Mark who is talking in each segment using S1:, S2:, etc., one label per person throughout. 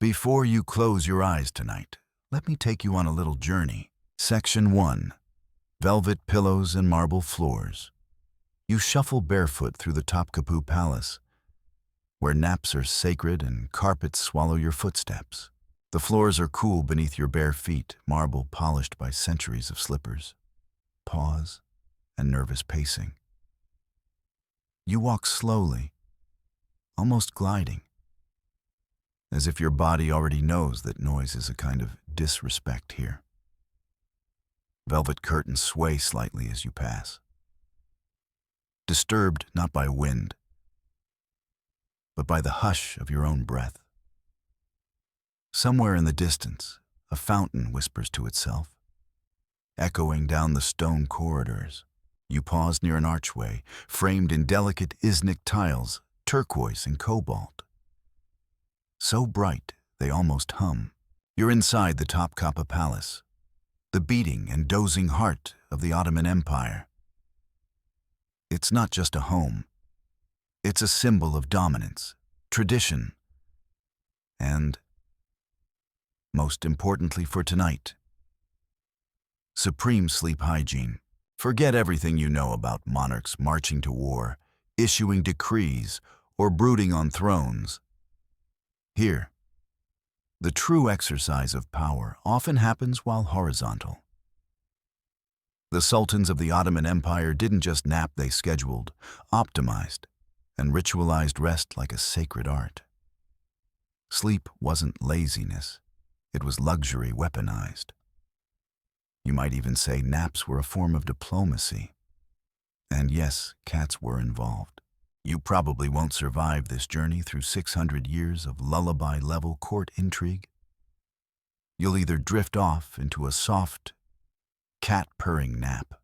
S1: Before you close your eyes tonight, let me take you on a little journey. Section 1. Velvet pillows and marble floors. You shuffle barefoot through the Topkapi Palace, where naps are sacred and carpets swallow your footsteps. The floors are cool beneath your bare feet, marble polished by centuries of slippers, pause, and nervous pacing. You walk slowly, almost gliding, as if your body already knows that noise is a kind of disrespect here. Velvet curtains sway slightly as you pass, disturbed not by wind, but by the hush of your own breath. Somewhere in the distance, a fountain whispers to itself, echoing down the stone corridors. You pause near an archway, framed in delicate Iznik tiles, turquoise and cobalt. So bright, they almost hum. You're inside the Topkapi Palace, the beating and dozing heart of the Ottoman Empire. It's not just a home. It's a symbol of dominance, tradition, and, most importantly for tonight, supreme sleep hygiene. Forget everything you know about monarchs marching to war, issuing decrees, or brooding on thrones. Here, the true exercise of power often happens while horizontal. The sultans of the Ottoman Empire didn't just nap, they scheduled, optimized, and ritualized rest like a sacred art. Sleep wasn't laziness, it was luxury weaponized. You might even say naps were a form of diplomacy. And yes, cats were involved. You probably won't survive this journey through 600 years of lullaby-level court intrigue. You'll either drift off into a soft, cat-purring nap,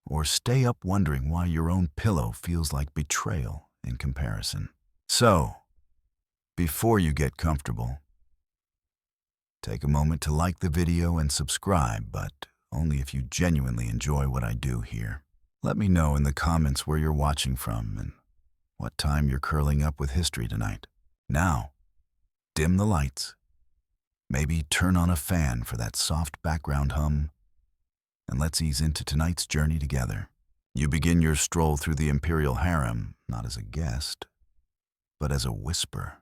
S1: or stay up wondering why your own pillow feels like betrayal in comparison. So, before you get comfortable, take a moment to like the video and subscribe, but only if you genuinely enjoy what I do here. Let me know in the comments where you're watching from and what time you're curling up with history tonight. Now, dim the lights. Maybe turn on a fan for that soft background hum, and let's ease into tonight's journey together. You begin your stroll through the imperial harem, not as a guest, but as a whisper.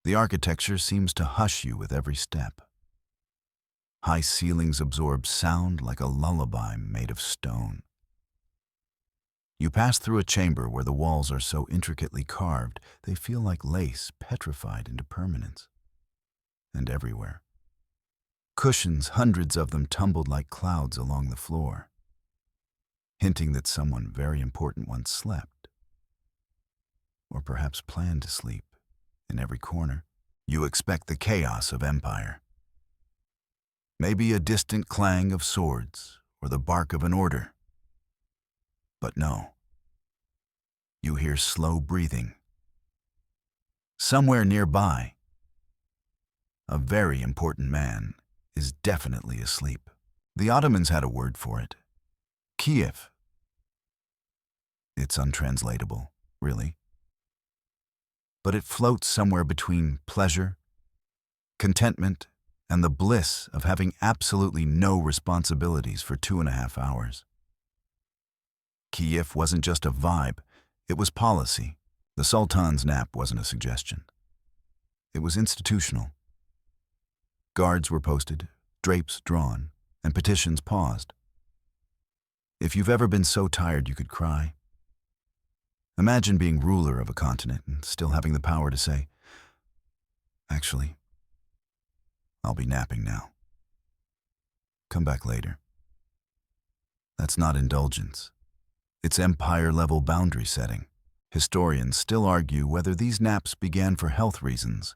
S1: The architecture seems to hush you with every step. High ceilings absorb sound like a lullaby made of stone. You pass through a chamber where the walls are so intricately carved they feel like lace petrified into permanence. And everywhere, cushions, hundreds of them tumbled like clouds along the floor, hinting that someone very important once slept, or perhaps planned to sleep. In every corner, you expect the chaos of empire. Maybe a distant clang of swords or the bark of an order. But no. You hear slow breathing. Somewhere nearby, a very important man is definitely asleep. The Ottomans had a word for it. Kiev. It's untranslatable, really. But it floats somewhere between pleasure, contentment, and the bliss of having absolutely no responsibilities for 2.5 hours. Kiev wasn't just a vibe, it was policy. The Sultan's nap wasn't a suggestion. It was institutional. Guards were posted, drapes drawn, and petitions paused. If you've ever been so tired you could cry, imagine being ruler of a continent and still having the power to say, "Actually, I'll be napping now. Come back later." That's not indulgence. It's empire-level boundary setting. Historians still argue whether these naps began for health reasons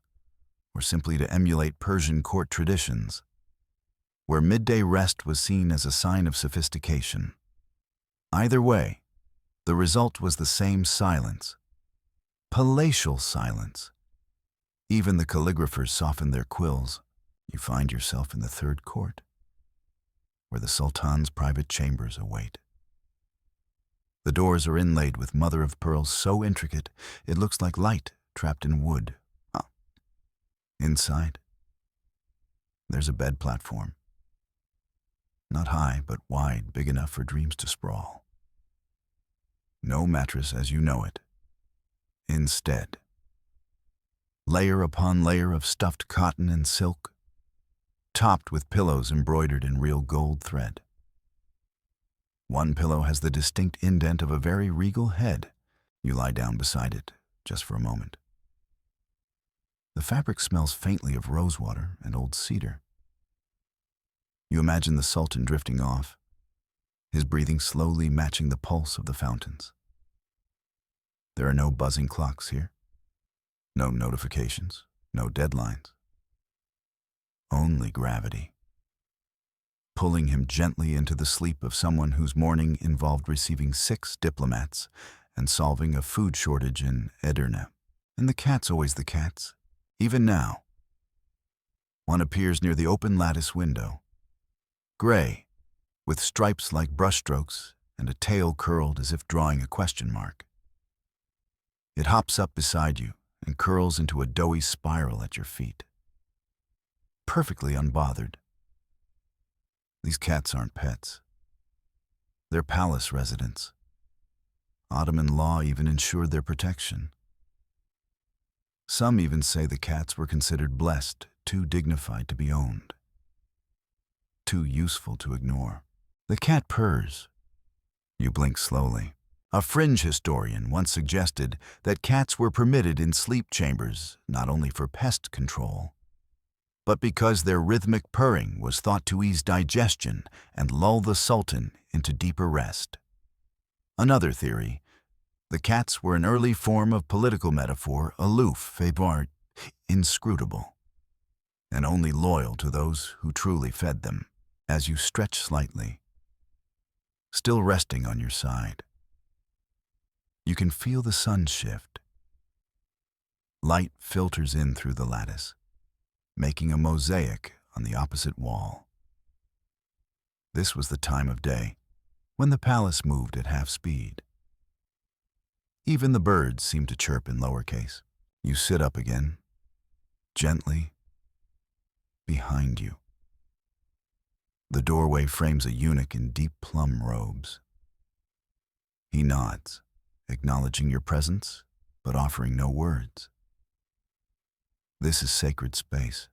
S1: or simply to emulate Persian court traditions, where midday rest was seen as a sign of sophistication. Either way, the result was the same silence. Palatial silence. Even the calligraphers softened their quills. You find yourself in the third court, where the Sultan's private chambers await. The doors are inlaid with mother-of-pearl so intricate it looks like light trapped in wood. Inside, there's a bed platform. Not high, but wide, big enough for dreams to sprawl. No mattress as you know it. Instead, layer upon layer of stuffed cotton and silk, topped with pillows embroidered in real gold thread. One pillow has the distinct indent of a very regal head. You lie down beside it, just for a moment. The fabric smells faintly of rosewater and old cedar. You imagine the Sultan drifting off, his breathing slowly matching the pulse of the fountains. There are no buzzing clocks here, no notifications, no deadlines. Only gravity, pulling him gently into the sleep of someone whose morning involved receiving 6 diplomats and solving a food shortage in Edirne. And the cat's always the cat's, even now. One appears near the open lattice window, gray, with stripes like brushstrokes and a tail curled as if drawing a question mark. It hops up beside you and curls into a doughy spiral at your feet. Perfectly unbothered. These cats aren't pets. They're palace residents. Ottoman law even ensured their protection. Some even say the cats were considered blessed, too dignified to be owned, too useful to ignore. The cat purrs. You blink slowly. A fringe historian once suggested that cats were permitted in sleep chambers not only for pest control, but because their rhythmic purring was thought to ease digestion and lull the Sultan into deeper rest. Another theory: the cats were an early form of political metaphor, aloof, faiblard, inscrutable, and only loyal to those who truly fed them. As you stretch slightly, still resting on your side, you can feel the sun shift. Light filters in through the lattice, making a mosaic on the opposite wall. This was the time of day when the palace moved at half speed. Even the birds seemed to chirp in lowercase. You sit up again, gently, behind you. The doorway frames a eunuch in deep plum robes. He nods, acknowledging your presence, but offering no words. This is sacred space.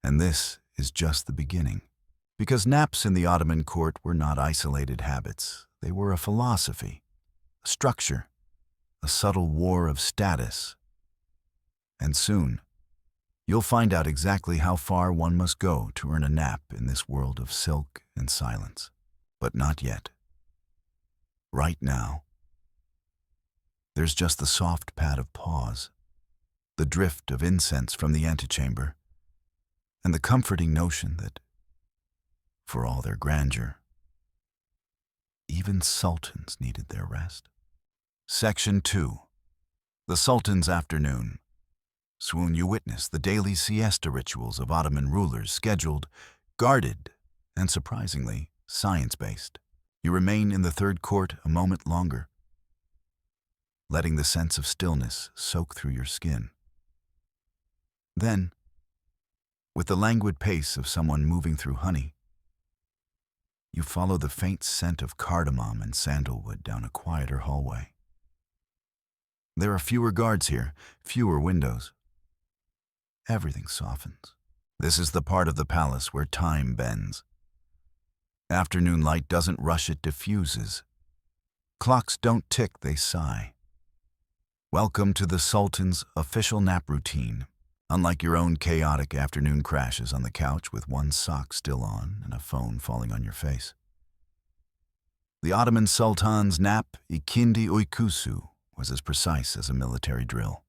S1: And this is just the beginning. Because naps in the Ottoman court were not isolated habits. They were a philosophy, a structure, a subtle war of status. And soon, you'll find out exactly how far one must go to earn a nap in this world of silk and silence. But not yet. Right now, there's just the soft pad of paws, the drift of incense from the antechamber, and the comforting notion that, for all their grandeur, even sultans needed their rest. Section 2. The Sultan's Afternoon. Soon you witness the daily siesta rituals of Ottoman rulers, scheduled, guarded, and surprisingly, science-based. You remain in the third court a moment longer, letting the sense of stillness soak through your skin. Then, with the languid pace of someone moving through honey, you follow the faint scent of cardamom and sandalwood down a quieter hallway. There are fewer guards here, fewer windows. Everything softens. This is the part of the palace where time bends. Afternoon light doesn't rush, it diffuses. Clocks don't tick, they sigh. Welcome to the Sultan's official nap routine. Unlike your own chaotic afternoon crashes on the couch with one sock still on and a phone falling on your face. The Ottoman Sultan's nap, ikindi uykusu, was as precise as a military drill,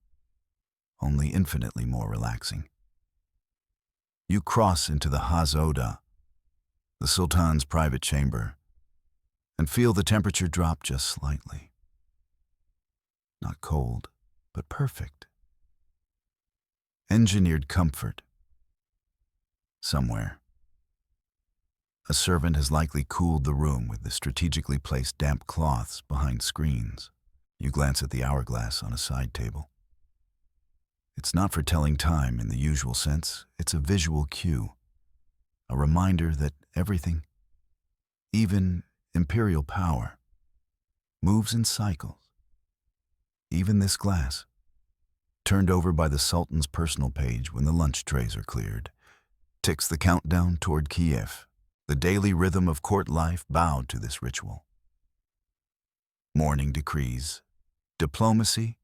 S1: only infinitely more relaxing. You cross into the Haz-Oda, the Sultan's private chamber, and feel the temperature drop just slightly. Not cold, but perfect. Engineered comfort. Somewhere, a servant has likely cooled the room with the strategically placed damp cloths behind screens. You glance at the hourglass on a side table. It's not for telling time in the usual sense, it's a visual cue, a reminder that everything, even imperial power, moves in cycles. Even this glass, turned over by the Sultan's personal page when the lunch trays are cleared, ticks the countdown toward Kiev. The daily rhythm of court life bowed to this ritual. Morning decrees, diplomacy,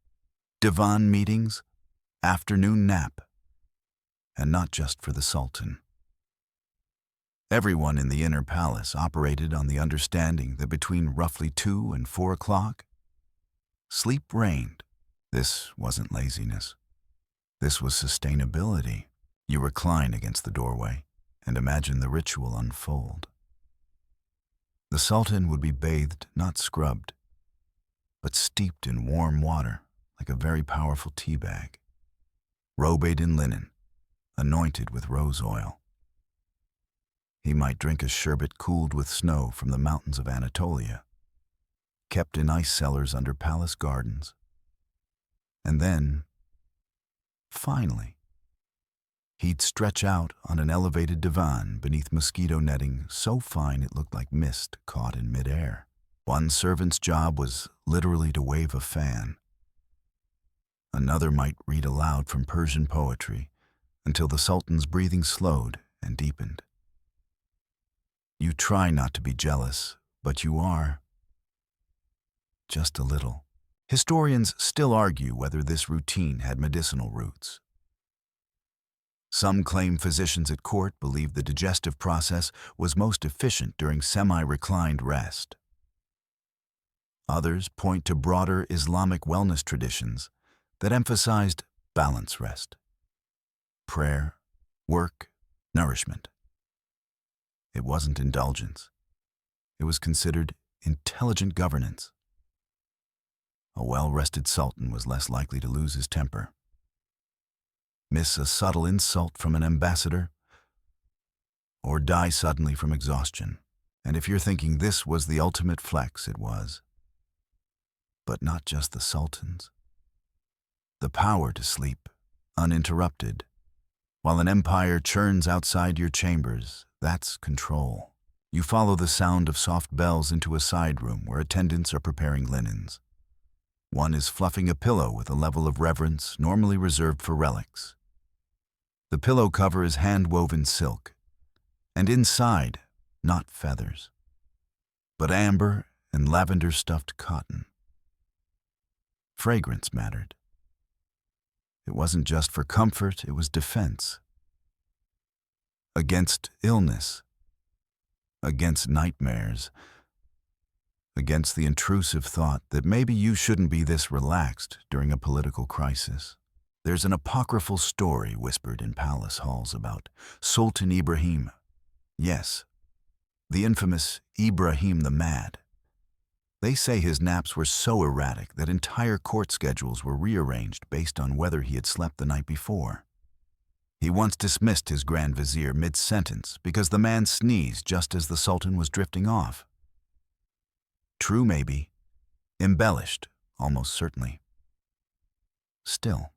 S1: divan meetings, afternoon nap, and not just for the Sultan. Everyone in the inner palace operated on the understanding that between roughly 2 and 4 o'clock, sleep reigned. This wasn't laziness. This was sustainability. You recline against the doorway and imagine the ritual unfold. The Sultan would be bathed, not scrubbed, but steeped in warm water like a very powerful tea bag, robed in linen, anointed with rose oil. He might drink a sherbet cooled with snow from the mountains of Anatolia, kept in ice cellars under palace gardens. And then, finally, he'd stretch out on an elevated divan beneath mosquito netting so fine it looked like mist caught in midair. One servant's job was literally to wave a fan. Another might read aloud from Persian poetry until the Sultan's breathing slowed and deepened. You try not to be jealous, but you are. Just a little. Historians still argue whether this routine had medicinal roots. Some claim physicians at court believed the digestive process was most efficient during semi-reclined rest. Others point to broader Islamic wellness traditions that emphasized balance rest, prayer, work, nourishment. It wasn't indulgence. It was considered intelligent governance. A well-rested sultan was less likely to lose his temper, miss a subtle insult from an ambassador, or die suddenly from exhaustion. And if you're thinking this was the ultimate flex, it was. But not just the sultans. The power to sleep, uninterrupted, while an empire churns outside your chambers, that's control. You follow the sound of soft bells into a side room where attendants are preparing linens. One is fluffing a pillow with a level of reverence normally reserved for relics. The pillow cover is hand-woven silk, and inside, not feathers, but amber and lavender-stuffed cotton. Fragrance mattered. It wasn't just for comfort, it was defense. Against illness, against nightmares, against the intrusive thought that maybe you shouldn't be this relaxed during a political crisis. There's an apocryphal story whispered in palace halls about Sultan Ibrahim. Yes, the infamous Ibrahim the Mad. They say his naps were so erratic that entire court schedules were rearranged based on whether he had slept the night before. He once dismissed his Grand Vizier mid-sentence because the man sneezed just as the Sultan was drifting off. True, maybe. Embellished, almost certainly. Still,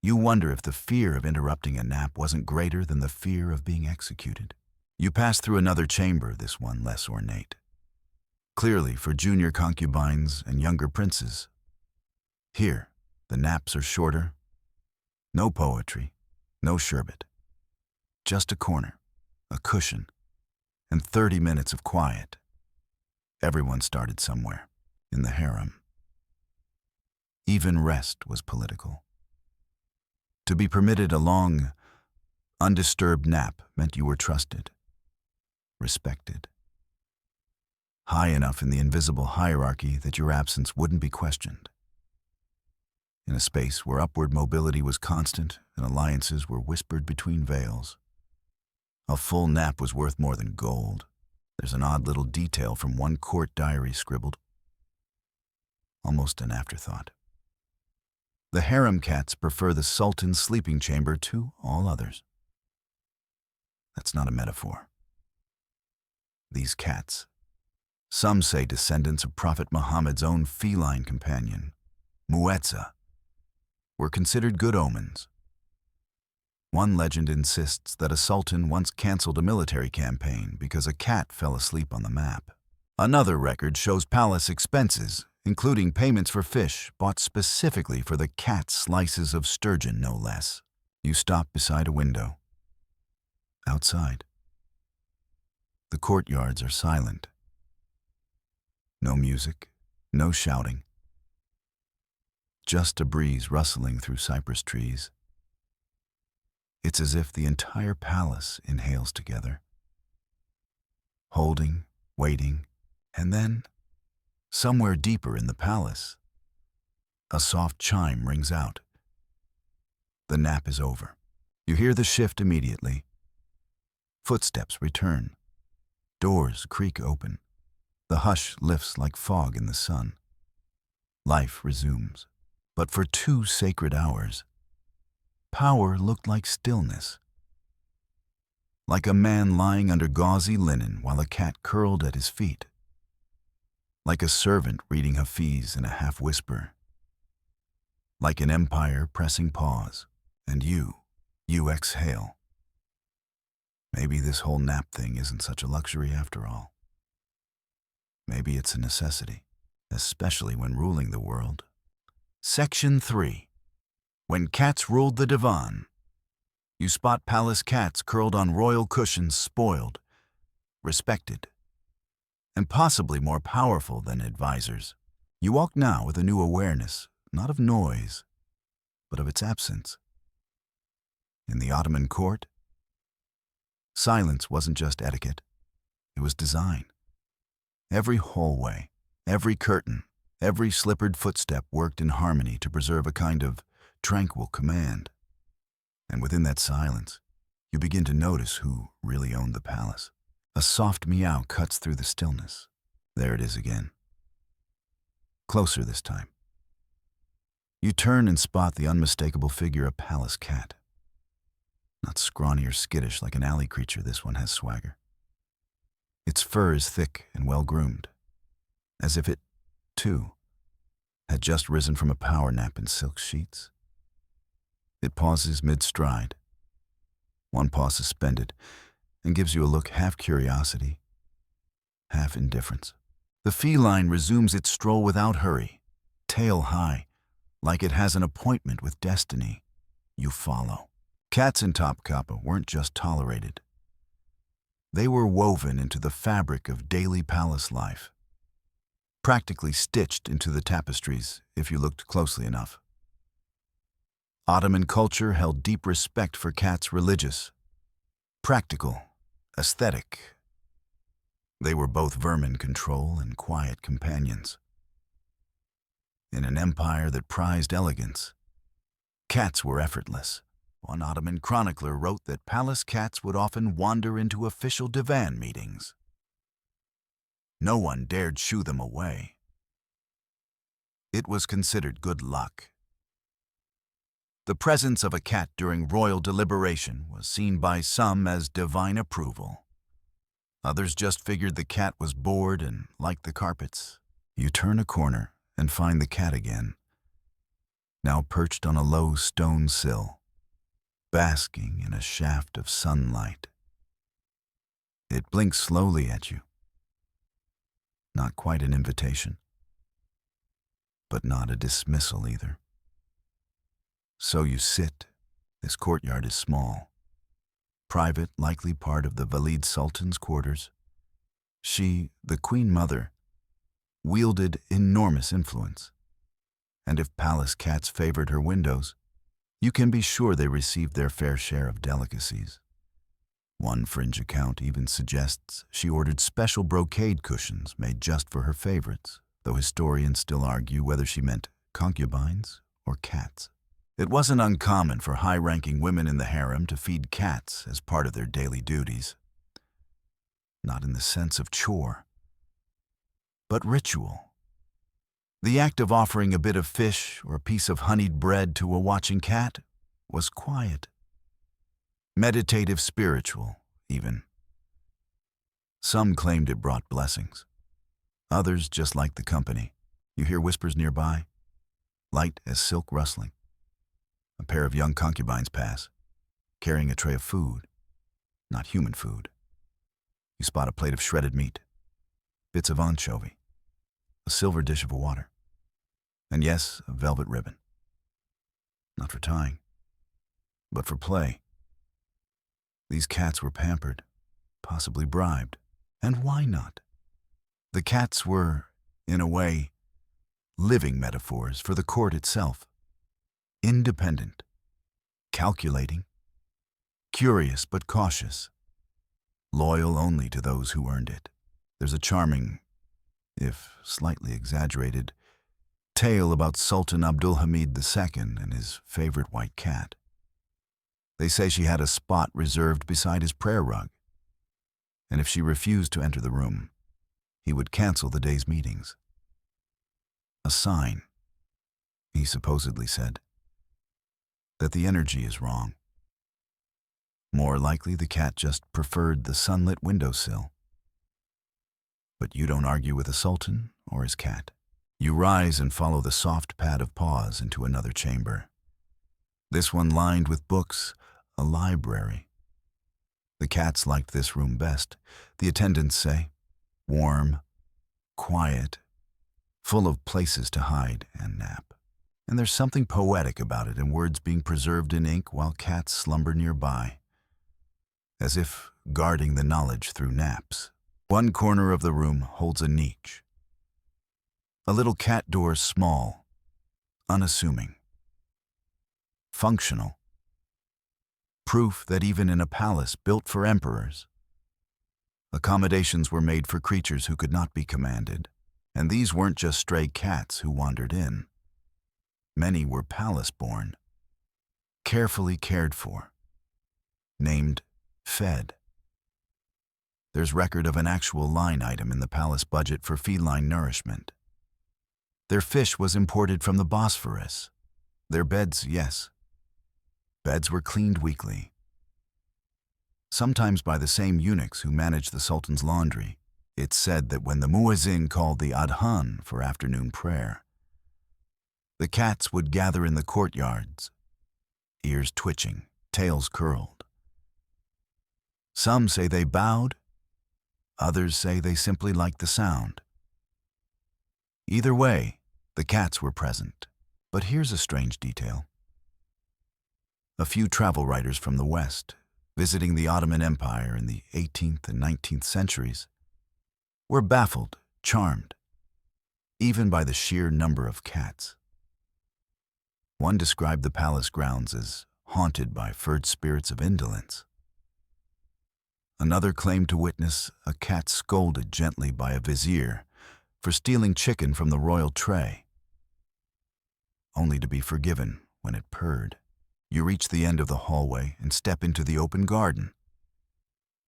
S1: you wonder if the fear of interrupting a nap wasn't greater than the fear of being executed. You pass through another chamber, this one less ornate. Clearly for junior concubines and younger princes. Here, the naps are shorter. No poetry, no sherbet. Just a corner, a cushion, and 30 minutes of quiet. Everyone started somewhere, in the harem. Even rest was political. To be permitted a long, undisturbed nap meant you were trusted, respected. High enough in the invisible hierarchy that your absence wouldn't be questioned. In a space where upward mobility was constant and alliances were whispered between veils. A full nap was worth more than gold. There's an odd little detail from one court diary scribbled. Almost an afterthought. The harem cats prefer the Sultan's sleeping chamber to all others. That's not a metaphor. These cats, some say descendants of Prophet Muhammad's own feline companion, Muetza, were considered good omens. One legend insists that a sultan once canceled a military campaign because a cat fell asleep on the map. Another record shows palace expenses, including payments for fish bought specifically for the cat's slices of sturgeon, no less. You stop beside a window. Outside, the courtyards are silent. No music, no shouting. Just a breeze rustling through cypress trees. It's as if the entire palace inhales together. Holding, waiting, and then, somewhere deeper in the palace, a soft chime rings out. The nap is over. You hear the shift immediately. Footsteps return. Doors creak open. The hush lifts like fog in the sun. Life resumes. But for 2 sacred hours, power looked like stillness. Like a man lying under gauzy linen while a cat curled at his feet. Like a servant reading Hafiz in a half-whisper. Like an empire pressing pause, and you exhale. Maybe this whole nap thing isn't such a luxury after all. Maybe it's a necessity, especially when ruling the world. Section 3. When cats ruled the divan. You spot palace cats curled on royal cushions, spoiled, respected, and possibly more powerful than advisors. You walk now with a new awareness, not of noise, but of its absence. In the Ottoman court, silence wasn't just etiquette, it was design. Every hallway, every curtain, every slippered footstep worked in harmony to preserve a kind of tranquil command. And within that silence, you begin to notice who really owned the palace. A soft meow cuts through the stillness. There it is again. Closer this time. You turn and spot the unmistakable figure, a palace cat. Not scrawny or skittish like an alley creature, this one has swagger. Its fur is thick and well-groomed, as if it, too, had just risen from a power nap in silk sheets. It pauses mid-stride, one paw suspended, and gives you a look half curiosity, half indifference. The feline resumes its stroll without hurry, tail high, like it has an appointment with destiny. You follow. Cats in Topkapi weren't just tolerated. They were woven into the fabric of daily palace life, practically stitched into the tapestries if you looked closely enough. Ottoman culture held deep respect for cats, religious, practical, aesthetic. They were both vermin control and quiet companions. In an empire that prized elegance, cats were effortless. One Ottoman chronicler wrote that palace cats would often wander into official divan meetings. No one dared shoo them away. It was considered good luck. The presence of a cat during royal deliberation was seen by some as divine approval. Others just figured the cat was bored and liked the carpets. You turn a corner and find the cat again, now perched on a low stone sill, basking in a shaft of sunlight. It blinks slowly at you. Not quite an invitation, but not a dismissal either. So you sit. This courtyard is small. Private, likely part of the Valid Sultan's quarters. She, the Queen Mother, wielded enormous influence. And if palace cats favored her windows, you can be sure they received their fair share of delicacies. One fringe account even suggests she ordered special brocade cushions made just for her favorites, though historians still argue whether she meant concubines or cats. It wasn't uncommon for high-ranking women in the harem to feed cats as part of their daily duties. Not in the sense of chore, but ritual. The act of offering a bit of fish or a piece of honeyed bread to a watching cat was quiet. Meditative, spiritual, even. Some claimed it brought blessings. Others just liked the company. You hear whispers nearby, light as silk rustling. A pair of young concubines pass, carrying a tray of food, not human food. You spot a plate of shredded meat, bits of anchovy, a silver dish of water, and yes, a velvet ribbon. Not for tying, but for play. These cats were pampered, possibly bribed. And why not? The cats were, in a way, living metaphors for the court itself. Independent, calculating, curious but cautious, loyal only to those who earned it. There's a charming, if slightly exaggerated, tale about Sultan Abdul Hamid II and his favorite white cat. They say she had a spot reserved beside his prayer rug, and if she refused to enter the room, he would cancel the day's meetings. A sign, he supposedly said, that the energy is wrong. More likely, the cat just preferred the sunlit windowsill. But you don't argue with a sultan or his cat. You rise and follow the soft pad of paws into another chamber. This one lined with books, a library. The cats liked this room best, the attendants say. Warm, quiet, full of places to hide and nap. And there's something poetic about it, and words being preserved in ink while cats slumber nearby, as if guarding the knowledge through naps. One corner of the room holds a niche. A little cat door, small, unassuming, functional. Proof that even in a palace built for emperors, accommodations were made for creatures who could not be commanded. And these weren't just stray cats who wandered in. Many were palace-born, carefully cared for, named fed. There's record of an actual line item in the palace budget for feline nourishment. Their fish was imported from the Bosphorus. Their beds, yes. Beds were cleaned weekly, sometimes by the same eunuchs who managed the Sultan's laundry. It's said that when the muezzin called the adhan for afternoon prayer, the cats would gather in the courtyards, ears twitching, tails curled. Some say they bowed, others say they simply liked the sound. Either way, the cats were present. But here's a strange detail. A few travel writers from the West, visiting the Ottoman Empire in the 18th and 19th centuries, were baffled, charmed, even by the sheer number of cats. One described the palace grounds as haunted by furred spirits of indolence. Another claimed to witness a cat scolded gently by a vizier for stealing chicken from the royal tray, only to be forgiven when it purred. You reach the end of the hallway and step into the open garden.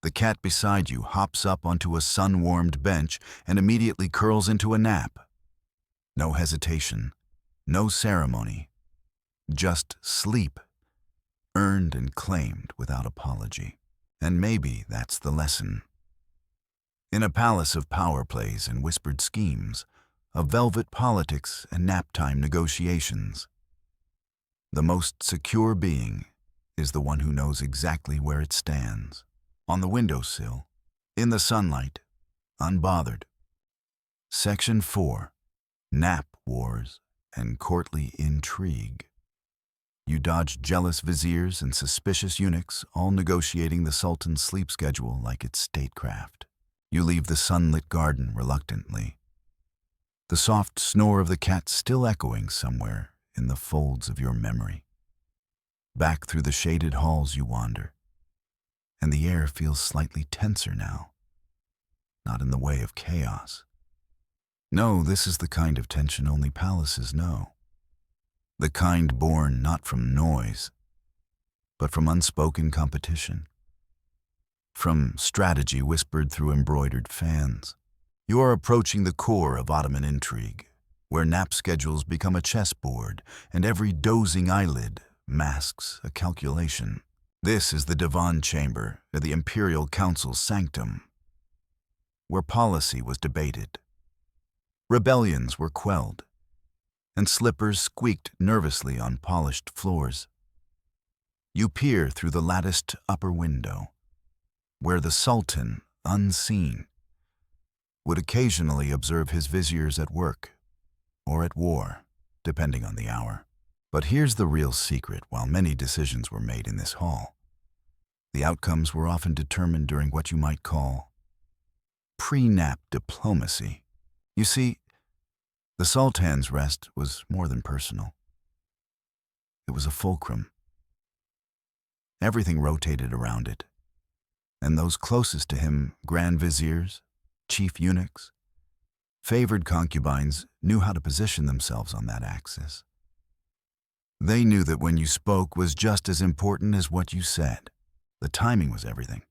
S1: The cat beside you hops up onto a sun-warmed bench and immediately curls into a nap. No hesitation, no ceremony, just sleep, earned and claimed without apology. And maybe that's the lesson. In a palace of power plays and whispered schemes, of velvet politics and nap-time negotiations, the most secure being is the one who knows exactly where it stands. On the windowsill, in the sunlight, unbothered. Section 4. Nap Wars and Courtly Intrigue. You dodge jealous viziers and suspicious eunuchs, all negotiating the Sultan's sleep schedule like it's statecraft. You leave the sunlit garden reluctantly, the soft snore of the cat still echoing somewhere in the folds of your memory. Back through the shaded halls you wander, and the air feels slightly tenser now, not in the way of chaos. No, this is the kind of tension only palaces know. The kind born not from noise, but from unspoken competition, from strategy whispered through embroidered fans. You are approaching the core of Ottoman intrigue, where nap schedules become a chessboard and every dozing eyelid masks a calculation. This is the divan chamber, or the imperial council's sanctum, where policy was debated, rebellions were quelled, and slippers squeaked nervously on polished floors. You peer through the latticed upper window, where the Sultan, unseen, would occasionally observe his viziers at work or at war, depending on the hour. But here's the real secret. While many decisions were made in this hall, the outcomes were often determined during what you might call pre-nap diplomacy. You see, the Sultan's rest was more than personal. It was a fulcrum. Everything rotated around it, and those closest to him, grand viziers, chief eunuchs, favored concubines, knew how to position themselves on that axis. They knew that when you spoke was just as important as what you said. The timing was everything.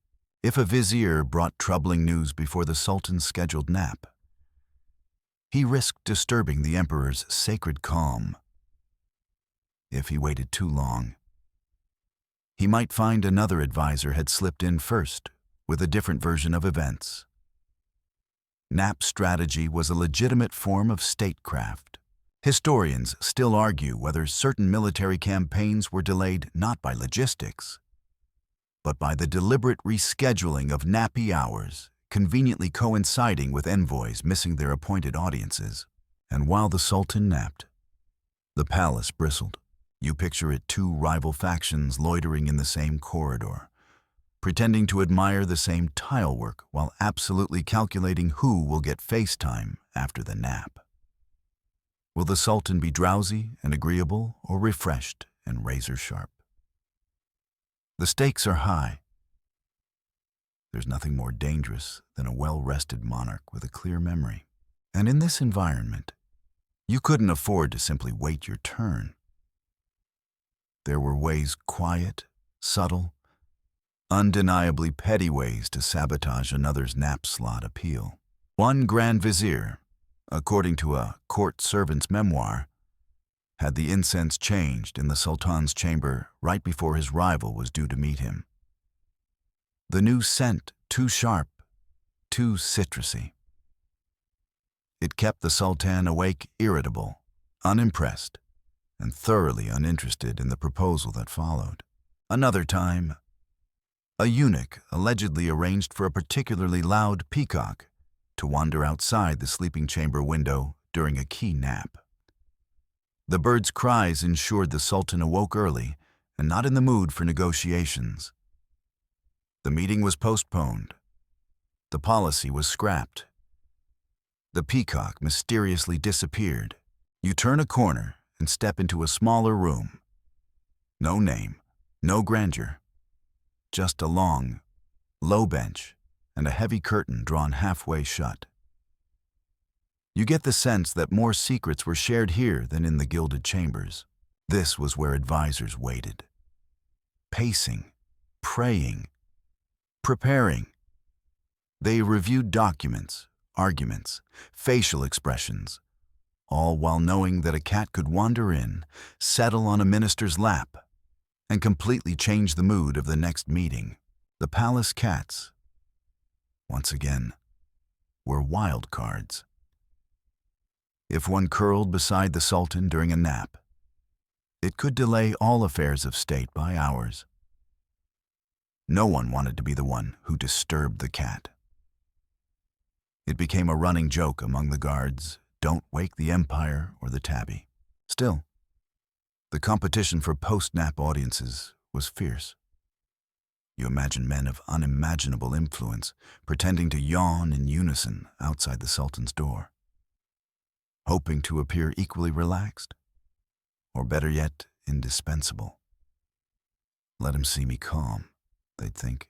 S1: If a vizier brought troubling news before the Sultan's scheduled nap, he risked disturbing the emperor's sacred calm. If he waited too long, he might find another advisor had slipped in first with a different version of events. Nap strategy was a legitimate form of statecraft. Historians still argue whether certain military campaigns were delayed not by logistics, but by the deliberate rescheduling of nappy hours, conveniently coinciding with envoys missing their appointed audiences. And while the Sultan napped, the palace bristled. You picture it, two rival factions loitering in the same corridor, pretending to admire the same tilework while absolutely calculating who will get face time after the nap. Will the Sultan be drowsy and agreeable, or refreshed and razor-sharp? The stakes are high. There's nothing more dangerous than a well-rested monarch with a clear memory. And in this environment, you couldn't afford to simply wait your turn. There were ways, quiet, subtle, undeniably petty ways to sabotage another's nap slot appeal. One Grand Vizier, according to a court servant's memoir, had the incense changed in the Sultan's chamber right before his rival was due to meet him. The new scent too sharp, too citrusy. It kept the Sultan awake, irritable, unimpressed, and thoroughly uninterested in the proposal that followed. Another time, a eunuch allegedly arranged for a particularly loud peacock to wander outside the sleeping chamber window during a key nap. The bird's cries ensured the Sultan awoke early and not in the mood for negotiations. The meeting was postponed. The policy was scrapped. The peacock mysteriously disappeared. You turn a corner and step into a smaller room. No name, no grandeur, just a long, low bench and a heavy curtain drawn halfway shut. You get the sense that more secrets were shared here than in the gilded chambers. This was where advisors waited, pacing, praying, preparing. They reviewed documents, arguments, facial expressions, all while knowing that a cat could wander in, settle on a minister's lap, and completely change the mood of the next meeting. The palace cats, once again, were wild cards. If one curled beside the Sultan during a nap, it could delay all affairs of state by hours. No one wanted to be the one who disturbed the cat. It became a running joke among the guards, don't wake the empire or the tabby. Still, the competition for post-nap audiences was fierce. You imagine men of unimaginable influence pretending to yawn in unison outside the Sultan's door, hoping to appear equally relaxed, or better yet, indispensable. Let him see me calm, they'd think,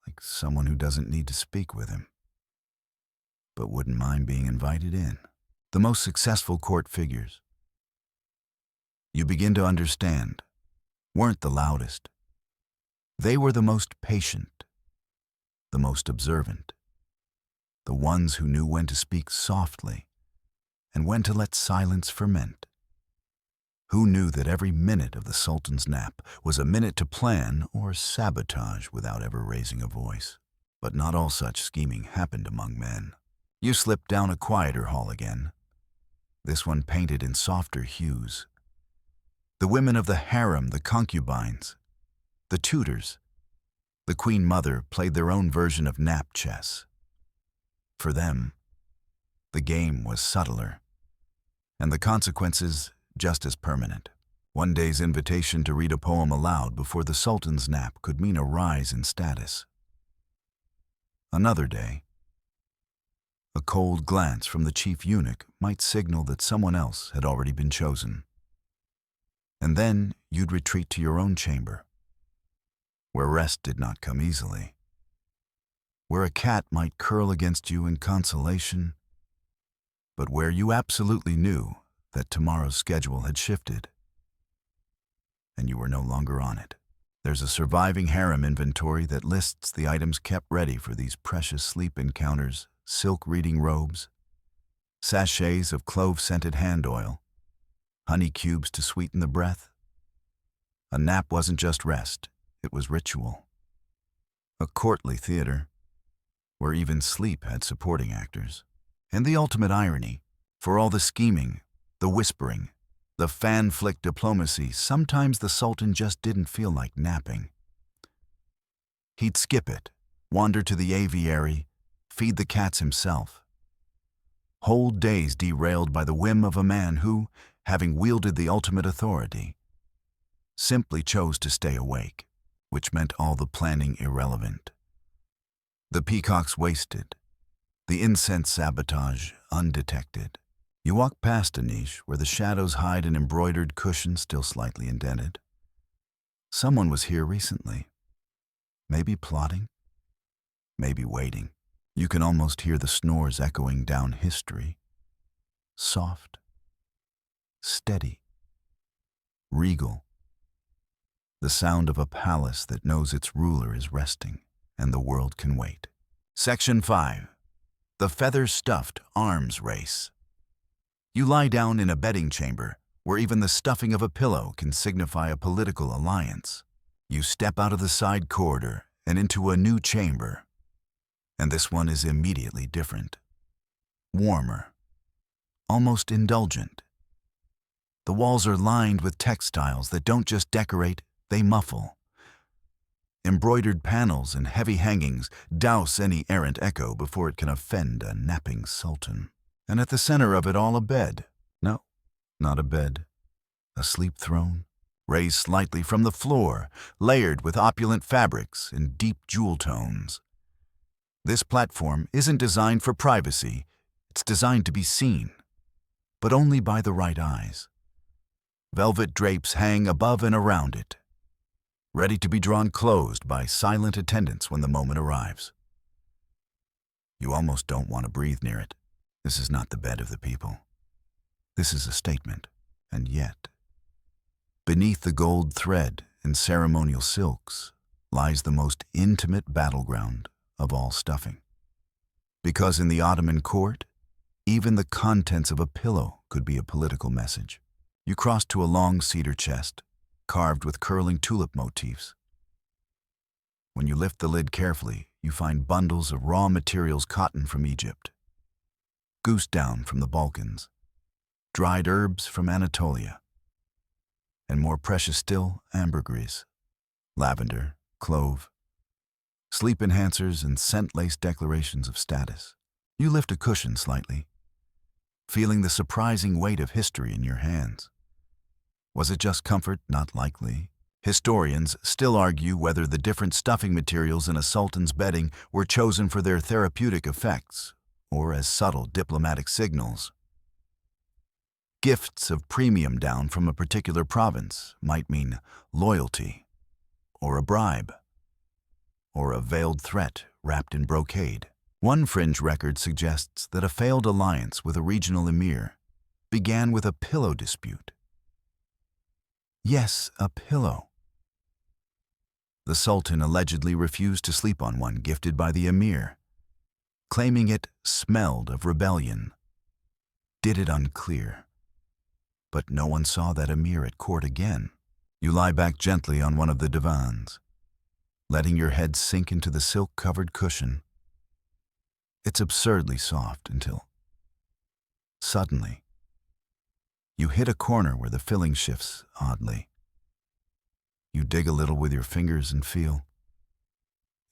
S1: like someone who doesn't need to speak with him, but wouldn't mind being invited in. The most successful court figures, you begin to understand, weren't the loudest. They were the most patient, the most observant, the ones who knew when to speak softly and when to let silence ferment, who knew that every minute of the Sultan's nap was a minute to plan or sabotage without ever raising a voice. But not all such scheming happened among men. You slipped down a quieter hall again, this one painted in softer hues. The women of the harem, the concubines, The tutors, the Queen Mother, played their own version of nap chess. For them, the game was subtler, and the consequences just as permanent. One day's invitation to read a poem aloud before the Sultan's nap could mean a rise in status. Another day, a cold glance from the chief eunuch might signal that someone else had already been chosen. And then you'd retreat to your own chamber, where rest did not come easily, where a cat might curl against you in consolation, but where you absolutely knew that tomorrow's schedule had shifted, and you were no longer on it. There's a surviving harem inventory that lists the items kept ready for these precious sleep encounters: silk reading robes, sachets of clove-scented hand oil, honey cubes to sweeten the breath. A nap wasn't just rest, it was ritual. A courtly theater, where even sleep had supporting actors. And the ultimate irony, for all the scheming, the whispering, the fan-flick diplomacy, sometimes the Sultan just didn't feel like napping. He'd skip it, wander to the aviary, feed the cats himself. Whole days derailed by the whim of a man who, having wielded the ultimate authority, simply chose to stay awake, which meant all the planning irrelevant. The peacocks wasted, the incense sabotage undetected. You walk past a niche where the shadows hide an embroidered cushion still slightly indented. Someone was here recently, maybe plotting, maybe waiting. You can almost hear the snores echoing down history. Soft, steady, regal. The sound of a palace that knows its ruler is resting, and the world can wait. Section 5. The feather-stuffed arms race. You lie down in a bedding chamber, where even the stuffing of a pillow can signify a political alliance. You step out of the side corridor and into a new chamber, and this one is immediately different. Warmer, almost indulgent. The walls are lined with textiles that don't just decorate, they muffle. Embroidered panels and heavy hangings douse any errant echo before it can offend a napping sultan. And at the center of it all, a bed. No, not a bed. A sleep throne, raised slightly from the floor, layered with opulent fabrics in deep jewel tones. This platform isn't designed for privacy. It's designed to be seen, but only by the right eyes. Velvet drapes hang above and around it, ready to be drawn closed by silent attendants when the moment arrives. You almost don't want to breathe near it. This is not the bed of the people. This is a statement, and yet, beneath the gold thread and ceremonial silks lies the most intimate battleground of all stuffing. Because in the Ottoman court, even the contents of a pillow could be a political message. You cross to a long cedar chest, carved with curling tulip motifs. When you lift the lid carefully, you find bundles of raw materials: cotton from Egypt, goose down from the Balkans, dried herbs from Anatolia, and more precious still, ambergris, lavender, clove, sleep enhancers, and scent-laced declarations of status. You lift a cushion slightly, feeling the surprising weight of history in your hands. Was it just comfort? Not likely. Historians still argue whether the different stuffing materials in a sultan's bedding were chosen for their therapeutic effects or as subtle diplomatic signals. Gifts of premium down from a particular province might mean loyalty, or a bribe, or a veiled threat wrapped in brocade. One fringe record suggests that a failed alliance with a regional emir began with a pillow dispute. Yes, a pillow. The Sultan allegedly refused to sleep on one gifted by the emir, claiming it smelled of rebellion. Did it unclear. But no one saw that emir at court again. You lie back gently on one of the divans, letting your head sink into the silk-covered cushion. It's absurdly soft until, suddenly, you hit a corner where the filling shifts oddly. You dig a little with your fingers and feel.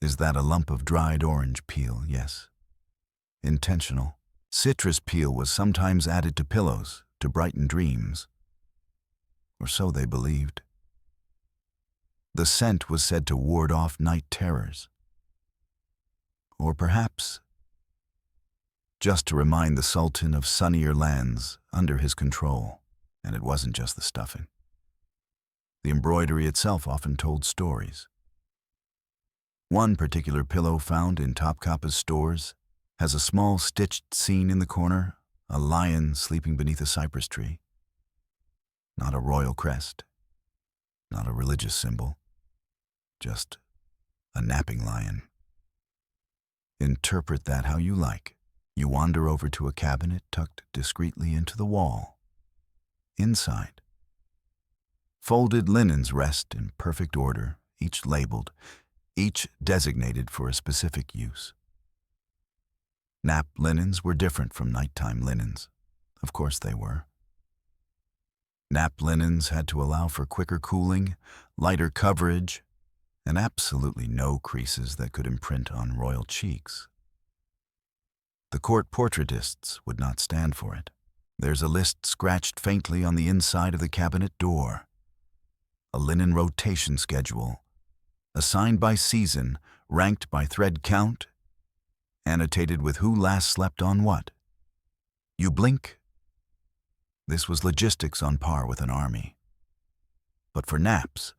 S1: Is that a lump of dried orange peel? Yes. Intentional. Citrus peel was sometimes added to pillows to brighten dreams. Or so they believed. The scent was said to ward off night terrors. Or perhaps just to remind the Sultan of sunnier lands under his control. And it wasn't just the stuffing. The embroidery itself often told stories. One particular pillow found in Topkapa's stores has a small stitched scene in the corner, a lion sleeping beneath a cypress tree. Not a royal crest, not a religious symbol, just a napping lion. Interpret that how you like. You wander over to a cabinet tucked discreetly into the wall. Inside, folded linens rest in perfect order, each labeled, each designated for a specific use. Nap linens were different from nighttime linens. Of course they were. Nap linens had to allow for quicker cooling, lighter coverage, and absolutely no creases that could imprint on royal cheeks. The court portraitists would not stand for it. There's a list scratched faintly on the inside of the cabinet door. A linen rotation schedule, assigned by season, ranked by thread count, annotated with who last slept on what. You blink. This was logistics on par with an army. But for naps,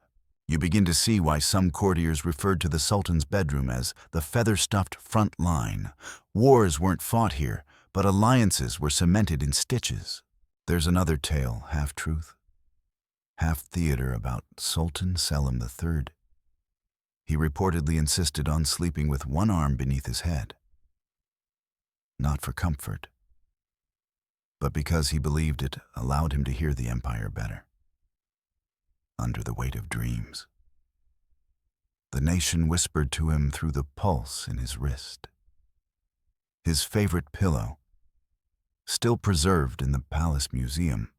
S1: you begin to see why some courtiers referred to the Sultan's bedroom as the feather-stuffed front line. Wars weren't fought here, but alliances were cemented in stitches. There's another tale, half-truth, half-theater, about Sultan Selim III. He reportedly insisted on sleeping with one arm beneath his head. Not for comfort, but because he believed it allowed him to hear the empire better. Under the weight of dreams. The nation whispered to him through the pulse in his wrist. His favorite pillow, still preserved in the Palace Museum,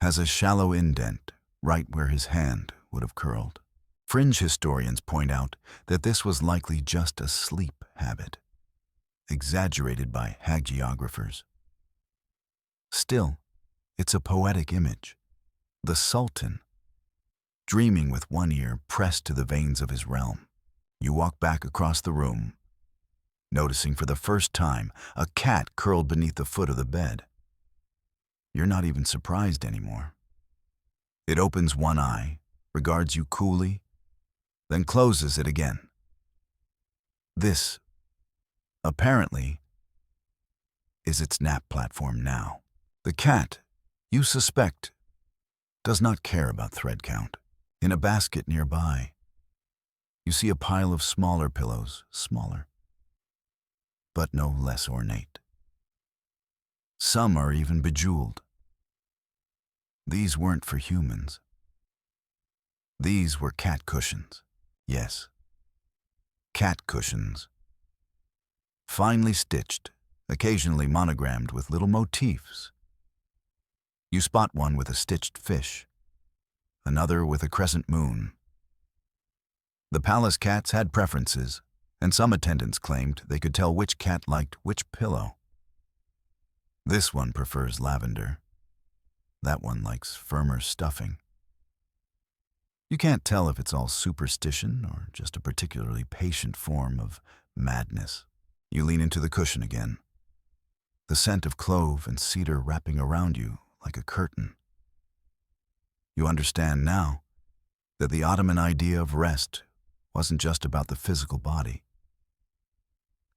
S1: has a shallow indent right where his hand would have curled. Fringe historians point out that this was likely just a sleep habit, exaggerated by hagiographers. Still, it's a poetic image. The Sultan, dreaming with one ear pressed to the veins of his realm. You walk back across the room, noticing for the first time a cat curled beneath the foot of the bed. You're not even surprised anymore. It opens one eye, regards you coolly, then closes it again. This, apparently, is its nap platform now. The cat, you suspect, does not care about thread count. In a basket nearby, you see a pile of smaller pillows, smaller, but no less ornate. Some are even bejeweled. These weren't for humans. These were cat cushions. Yes, cat cushions. Finely stitched, occasionally monogrammed with little motifs. You spot one with a stitched fish, another with a crescent moon. The palace cats had preferences, and some attendants claimed they could tell which cat liked which pillow. This one prefers lavender. That one likes firmer stuffing. You can't tell if it's all superstition or just a particularly patient form of madness. You lean into the cushion again, the scent of clove and cedar wrapping around you like a curtain. You understand now that the Ottoman idea of rest wasn't just about the physical body.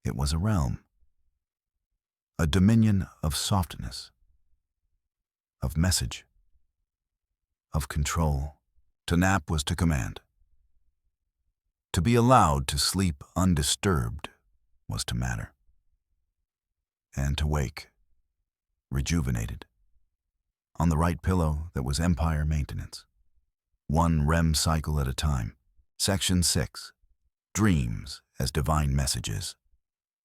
S1: It was a realm, a dominion of softness, of message, of control. To nap was to command. To be allowed to sleep undisturbed was to matter. And to wake, rejuvenated, on the right pillow that was empire maintenance. One REM cycle at a time. Section 6. Dreams as divine messages.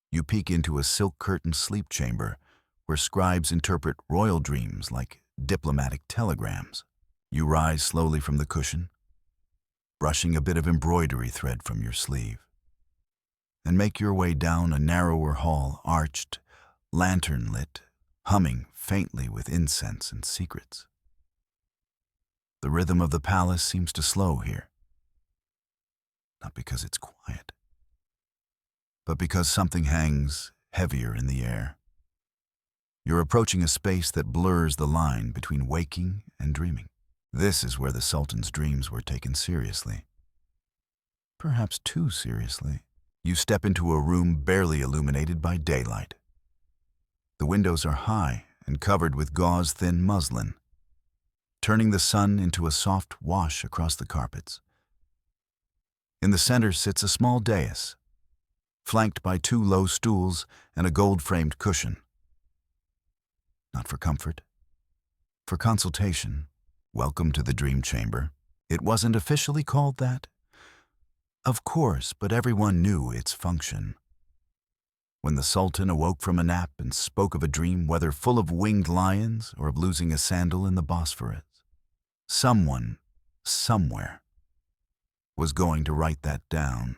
S1: You peek into a silk-curtained sleep chamber where scribes interpret royal dreams like diplomatic telegrams. You rise slowly from the cushion, brushing a bit of embroidery thread from your sleeve, and make your way down a narrower hall, arched, lantern-lit, humming faintly with incense and secrets. The rhythm of the palace seems to slow here, not because it's quiet, but because something hangs heavier in the air. You're approaching a space that blurs the line between waking and dreaming. This is where the Sultan's dreams were taken seriously. Perhaps too seriously. You step into a room barely illuminated by daylight. The windows are high and covered with gauze-thin muslin, turning the sun into a soft wash across the carpets. In the center sits a small dais, flanked by 2 low stools and a gold-framed cushion. Not for comfort, for consultation. Welcome to the dream chamber. It wasn't officially called that, of course, but everyone knew its function. When the Sultan awoke from a nap and spoke of a dream, whether full of winged lions or of losing a sandal in the Bosphorus, someone, somewhere, was going to write that down,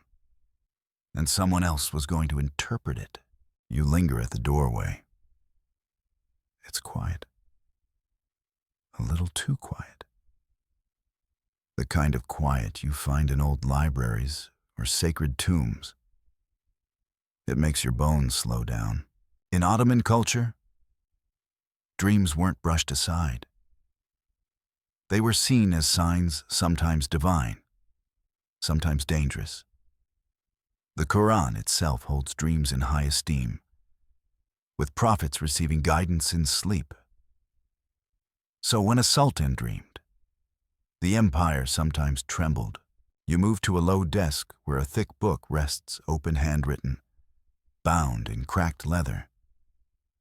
S1: and someone else was going to interpret it. You linger at the doorway. It's quiet. A little too quiet. The kind of quiet you find in old libraries or sacred tombs. It makes your bones slow down. In Ottoman culture, dreams weren't brushed aside. They were seen as signs sometimes divine, sometimes dangerous. The Quran itself holds dreams in high esteem, with prophets receiving guidance in sleep. So when a sultan dreamed, the empire sometimes trembled. You move to a low desk where a thick book rests open handwritten, bound in cracked leather.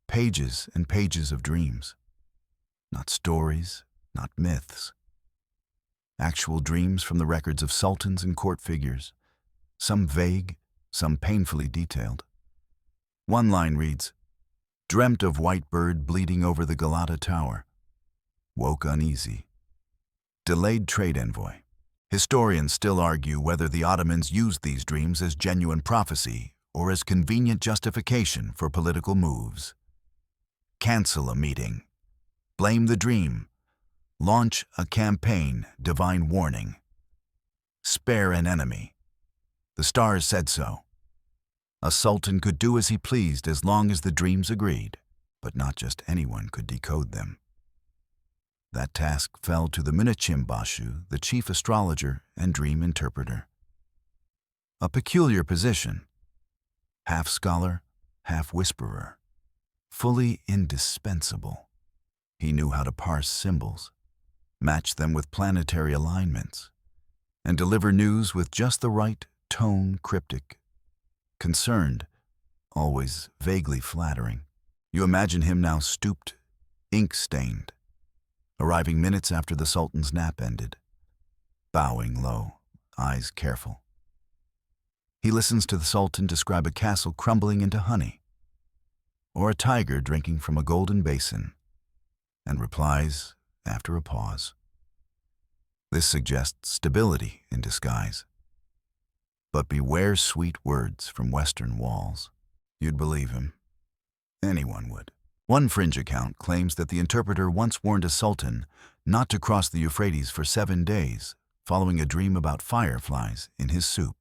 S1: Pages and pages of dreams. Not stories, not myths. Actual dreams from the records of sultans and court figures, some vague, some painfully detailed. One line reads, "Dreamt of white bird bleeding over the Galata Tower. Woke uneasy. Delayed trade envoy." Historians still argue whether the Ottomans used these dreams as genuine prophecy or as convenient justification for political moves. Cancel a meeting. Blame the dream. Launch a campaign, divine warning. Spare an enemy. The stars said so. A sultan could do as he pleased as long as the dreams agreed, but not just anyone could decode them. That task fell to the Munachim Bashu, the chief astrologer and dream interpreter. A peculiar position, half scholar, half whisperer, fully indispensable. He knew how to parse symbols, match them with planetary alignments, and deliver news with just the right tone, cryptic, concerned, always vaguely flattering. You imagine him now stooped, ink-stained, arriving minutes after the Sultan's nap ended, bowing low, eyes careful. He listens to the Sultan describe a castle crumbling into honey, or a tiger drinking from a golden basin, and replies after a pause. This suggests stability in disguise. But beware sweet words from Western walls. You'd believe him. Anyone would. One fringe account claims that the interpreter once warned a sultan not to cross the Euphrates for 7 days, following a dream about fireflies in his soup.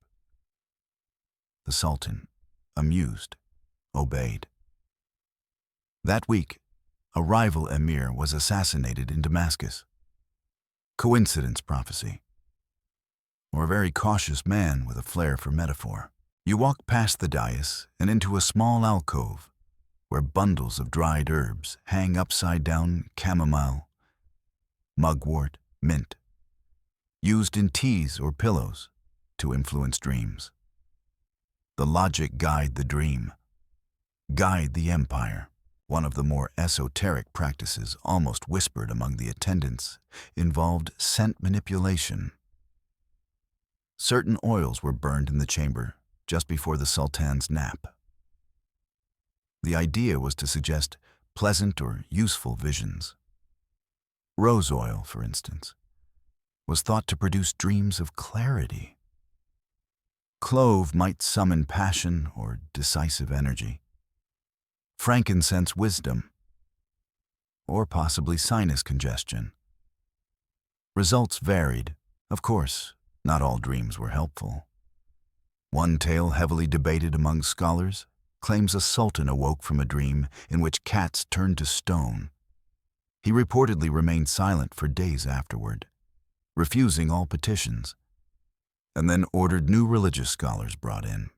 S1: The sultan, amused, obeyed. That week, a rival emir was assassinated in Damascus. Coincidence prophecy. Or a very cautious man with a flair for metaphor. You walk past the dais and into a small alcove where bundles of dried herbs hang upside down: chamomile, mugwort, mint, used in teas or pillows to influence dreams. The logic guide the dream, guide the empire. One of the more esoteric practices, almost whispered among the attendants, involved scent manipulation. Certain oils were burned in the chamber just before the Sultan's nap. The idea was to suggest pleasant or useful visions. Rose oil, for instance, was thought to produce dreams of clarity. Clove might summon passion or decisive energy. Frankincense, wisdom, or possibly sinus congestion. Results varied. Of course, not all dreams were helpful. One tale heavily debated among scholars claims a sultan awoke from a dream in which cats turned to stone. He reportedly remained silent for days afterward, refusing all petitions, and then ordered new religious scholars brought in.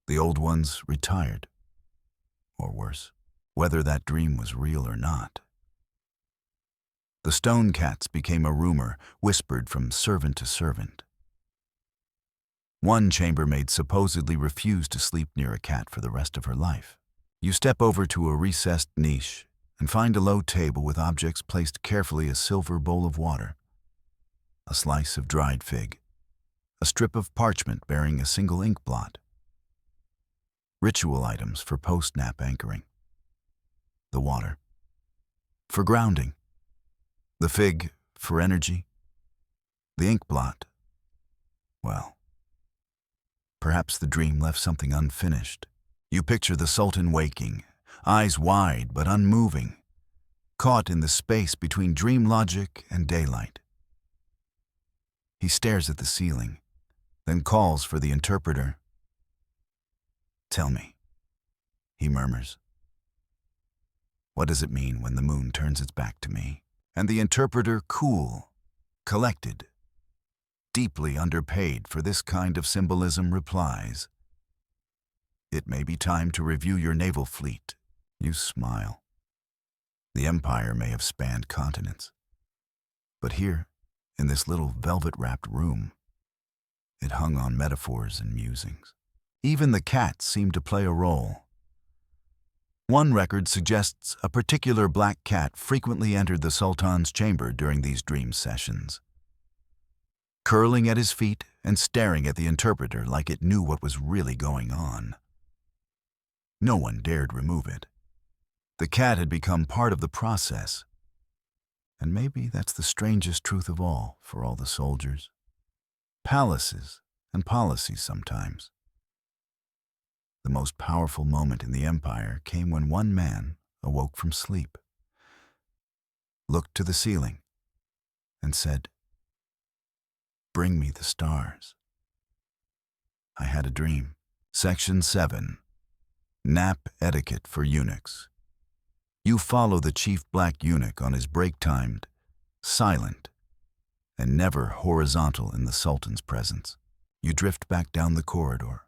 S1: The old ones retired, or worse, whether that dream was real or not. The stone cats became a rumor whispered from servant to servant. One chambermaid supposedly refused to sleep near a cat for the rest of her life. You step over to a recessed niche and find a low table with objects placed carefully: a silver bowl of water, a slice of dried fig, a strip of parchment bearing a single ink blot, ritual items for post-nap anchoring, the water for grounding, the fig for energy, the ink blot, well, perhaps the dream left something unfinished. You picture the Sultan waking, eyes wide but unmoving, caught in the space between dream logic and daylight. He stares at the ceiling, then calls for the interpreter. "Tell me," he murmurs, "what does it mean when the moon turns its back to me?" And the interpreter, cool, collected, deeply underpaid for this kind of symbolism, replies, "It may be time to review your naval fleet." You smile. The empire may have spanned continents, but here, in this little velvet-wrapped room, it hung on metaphors and musings. Even the cats seemed to play a role. One record suggests a particular black cat frequently entered the Sultan's chamber during these dream sessions, curling at his feet and staring at the interpreter like it knew what was really going on. No one dared remove it. The cat had become part of the process. And maybe that's the strangest truth of all for all the soldiers. Palaces and policies sometimes. The most powerful moment in the empire came when one man awoke from sleep, looked to the ceiling, and said, "Bring me the stars. I had a dream." Section 7. Nap Etiquette for Eunuchs. You follow the chief black eunuch on his break-timed, silent, and never horizontal in the Sultan's presence. You drift back down the corridor,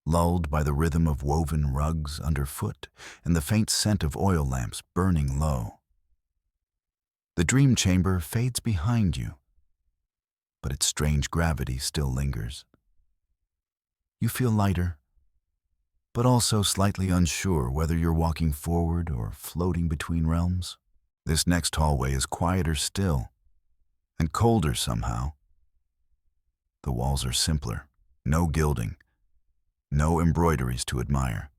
S1: lulled by the rhythm of woven rugs underfoot and the faint scent of oil lamps burning low. The dream chamber fades behind you, but its strange gravity still lingers. You feel lighter, but also slightly unsure whether you're walking forward or floating between realms. This next hallway is quieter still, and colder somehow. The walls are simpler, no gilding, no embroideries to admire.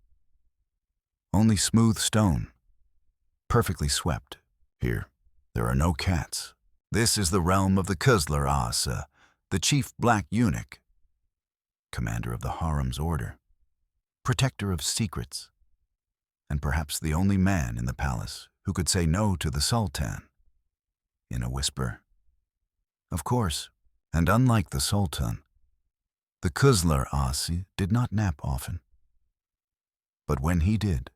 S1: Only smooth stone, perfectly swept. Here, there are no cats. This is the realm of the Quzlar Asa, the chief black eunuch, commander of the harem's order, protector of secrets, and perhaps the only man in the palace who could say no to the Sultan in a whisper. Of course, and unlike the Sultan, the Quzlar Asi did not nap often. But when he did,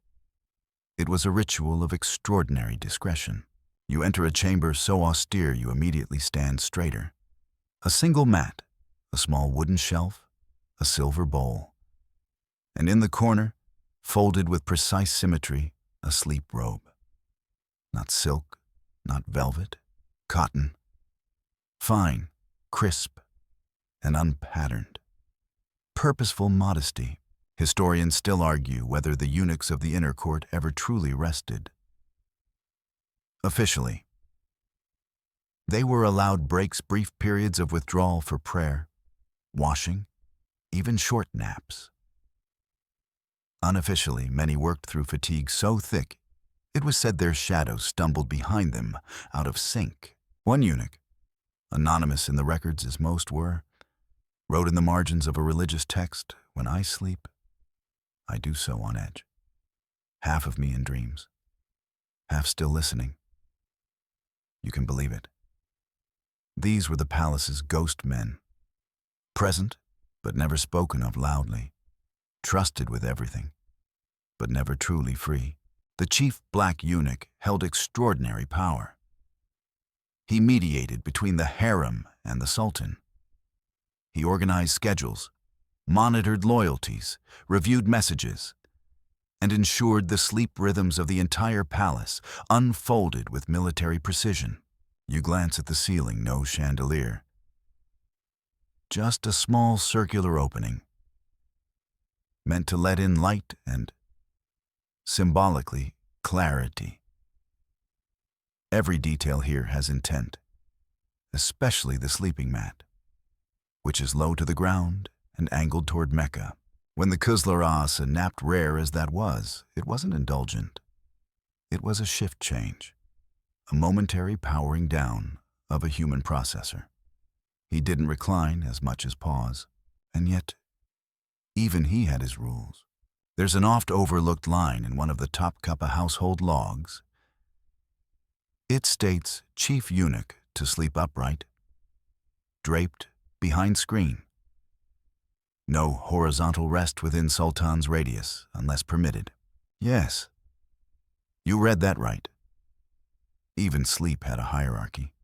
S1: it was a ritual of extraordinary discretion. You enter a chamber so austere you immediately stand straighter. A single mat, a small wooden shelf, a silver bowl, and in the corner, folded with precise symmetry, a sleep robe. Not silk, not velvet, cotton. Fine, crisp, and unpatterned. Purposeful modesty. Historians still argue whether the eunuchs of the inner court ever truly rested. Officially, they were allowed breaks, brief periods of withdrawal for prayer, washing, even short naps. Unofficially, many worked through fatigue so thick It was said their shadows stumbled behind them out of sync. One eunuch, anonymous in the records as most were, wrote in the margins of a religious text, "When I sleep, I do so on edge. Half of me in dreams, half still listening." You can believe it. These were the palace's ghost men, present but never spoken of loudly, trusted with everything, but never truly free. The chief black eunuch held extraordinary power. He mediated between the harem and the sultan. He organized schedules, monitored loyalties, reviewed messages, and ensured the sleep rhythms of the entire palace unfolded with military precision. You glance at the ceiling, no chandelier. Just a small circular opening, meant to let in light and, symbolically, clarity. Every detail here has intent, especially the sleeping mat, which is low to the ground and angled toward Mecca. When the Kuzlar Asa napped, rare as that was, it wasn't indulgent. It was a shift change, a momentary powering down of a human processor. He didn't recline as much as pause, and yet, even he had his rules. There's an oft-overlooked line in one of the top cuppa household logs. It states, "Chief eunuch to sleep upright, draped behind screen. No horizontal rest within sultan's radius, unless permitted." Yes, you read that right. Even sleep had a hierarchy.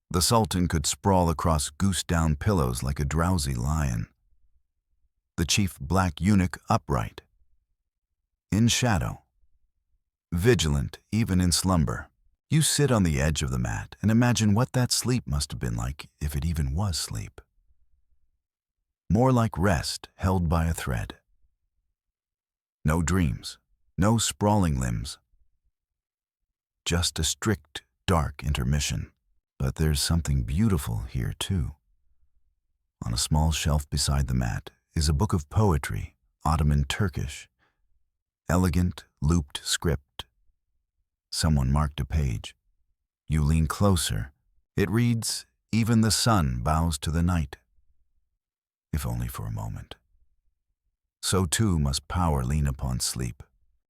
S1: The sultan could sprawl across goose-down pillows like a drowsy lion. The chief black eunuch upright, in shadow, vigilant even in slumber. You sit on the edge of the mat and imagine what that sleep must have been like, if it even was sleep. More like rest held by a thread. No dreams, no sprawling limbs. Just a strict, dark intermission. But there's something beautiful here, too. On a small shelf beside the mat is a book of poetry, Ottoman Turkish. Elegant, looped script. Someone marked a page. You lean closer. It reads, "Even the sun bows to the night." If only for a moment. So too must power lean upon sleep.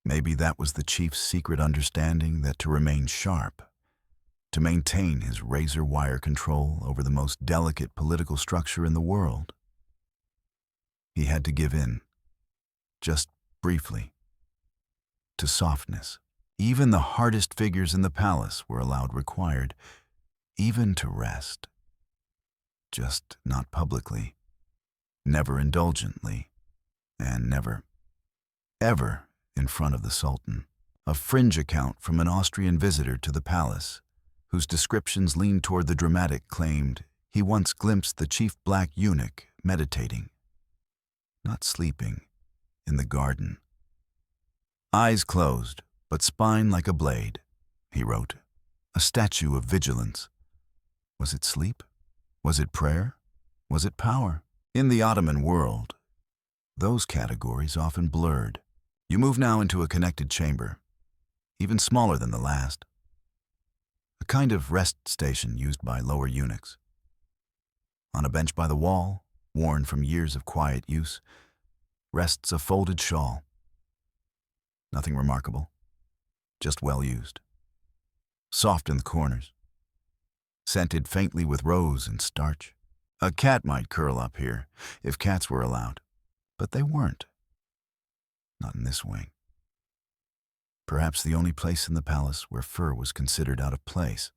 S1: Maybe that was the chief's secret understanding, that to remain sharp, to maintain his razor-wire control over the most delicate political structure in the world, he had to give in, just briefly, to softness. Even the hardest figures in the palace were allowed, required, even to rest. Just not publicly, never indulgently, and never, ever in front of the sultan. A fringe account from an Austrian visitor to the palace, whose descriptions leaned toward the dramatic, claimed he once glimpsed the chief black eunuch meditating, not sleeping, in the garden. "Eyes closed, but spine like a blade," he wrote. A statue of vigilance. Was it sleep? Was it prayer? Was it power? In the Ottoman world, those categories often blurred. You move now into a connected chamber, even smaller than the last. A kind of rest station used by lower eunuchs. On a bench by the wall, worn from years of quiet use, rests a folded shawl. Nothing remarkable, just well used. Soft in the corners, scented faintly with rose and starch. A cat might curl up here, if cats were allowed, but they weren't. Not in this wing. Perhaps the only place in the palace where fur was considered out of place.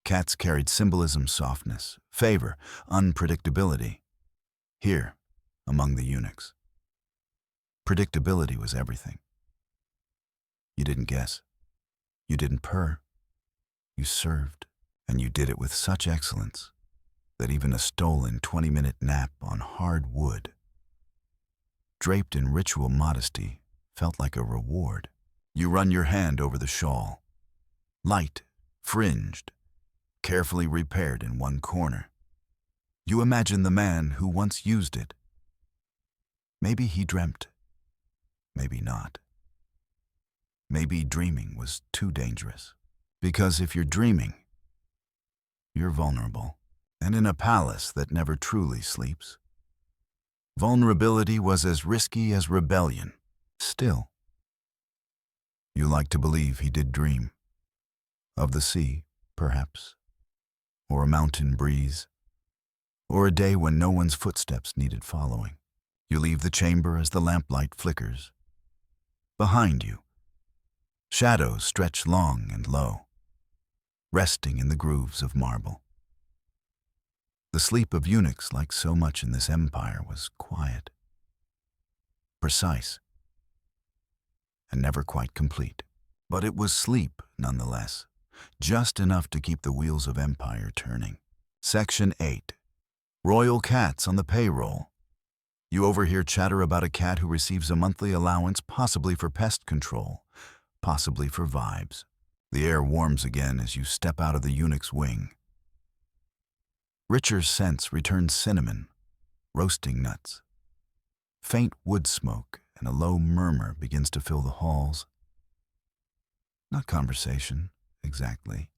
S1: Cats carried symbolism, softness, favor, unpredictability. Here, among the eunuchs, predictability was everything. You didn't guess. You didn't purr. You served, and you did it with such excellence that even a stolen 20-minute nap on hard wood, draped in ritual modesty, felt like a reward. You run your hand over the shawl, light, fringed, carefully repaired in one corner. You imagine the man who once used it. Maybe he dreamt, maybe not. Maybe dreaming was too dangerous. Because if you're dreaming, you're vulnerable. And in a palace that never truly sleeps, vulnerability was as risky as rebellion. Still, you like to believe he did dream. Of the sea, perhaps, or a mountain breeze, or a day when no one's footsteps needed following. You leave the chamber as the lamplight flickers. Behind you, shadows stretch long and low, resting in the grooves of marble. The sleep of eunuchs, like so much in this empire, was quiet, precise, and never quite complete. But it was sleep, nonetheless, just enough to keep the wheels of empire turning. Section 8. Royal cats on the payroll. You overhear chatter about a cat who receives a monthly allowance, possibly for pest control, possibly for vibes. The air warms again as you step out of the eunuch's wing. Richer scents return: cinnamon, roasting nuts. Faint wood smoke and a low murmur begins to fill the halls. Not conversation, exactly.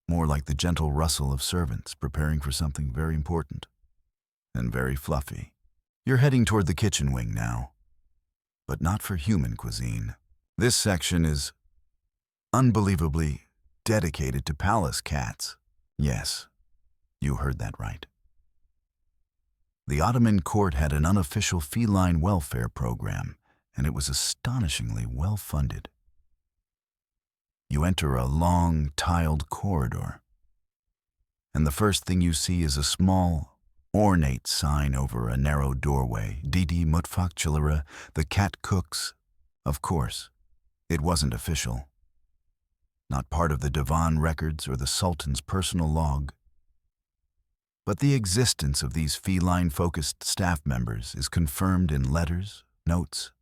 S1: More like the gentle rustle of servants preparing for something very important and very fluffy. You're heading toward the kitchen wing now, but not for human cuisine. This section is unbelievably dedicated to palace cats. Yes, you heard that right. The Ottoman court had an unofficial feline welfare program, and it was astonishingly well-funded. You enter a long, tiled corridor, and the first thing you see is a small, ornate sign over a narrow doorway: Didi Mutfakchilera, the cat cooks. Of course, it wasn't official. Not part of the divan records or the Sultan's personal log. But the existence of these feline-focused staff members is confirmed in letters, notes,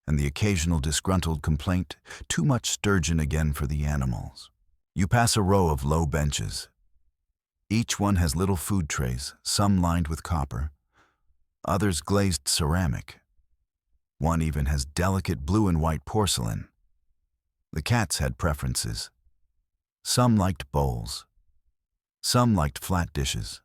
S1: and the occasional disgruntled complaint: too much sturgeon again for the animals. You pass a row of low benches. Each one has little food trays, some lined with copper, others glazed ceramic. One even has delicate blue and white porcelain. The cats had preferences. Some liked bowls. Some liked flat dishes,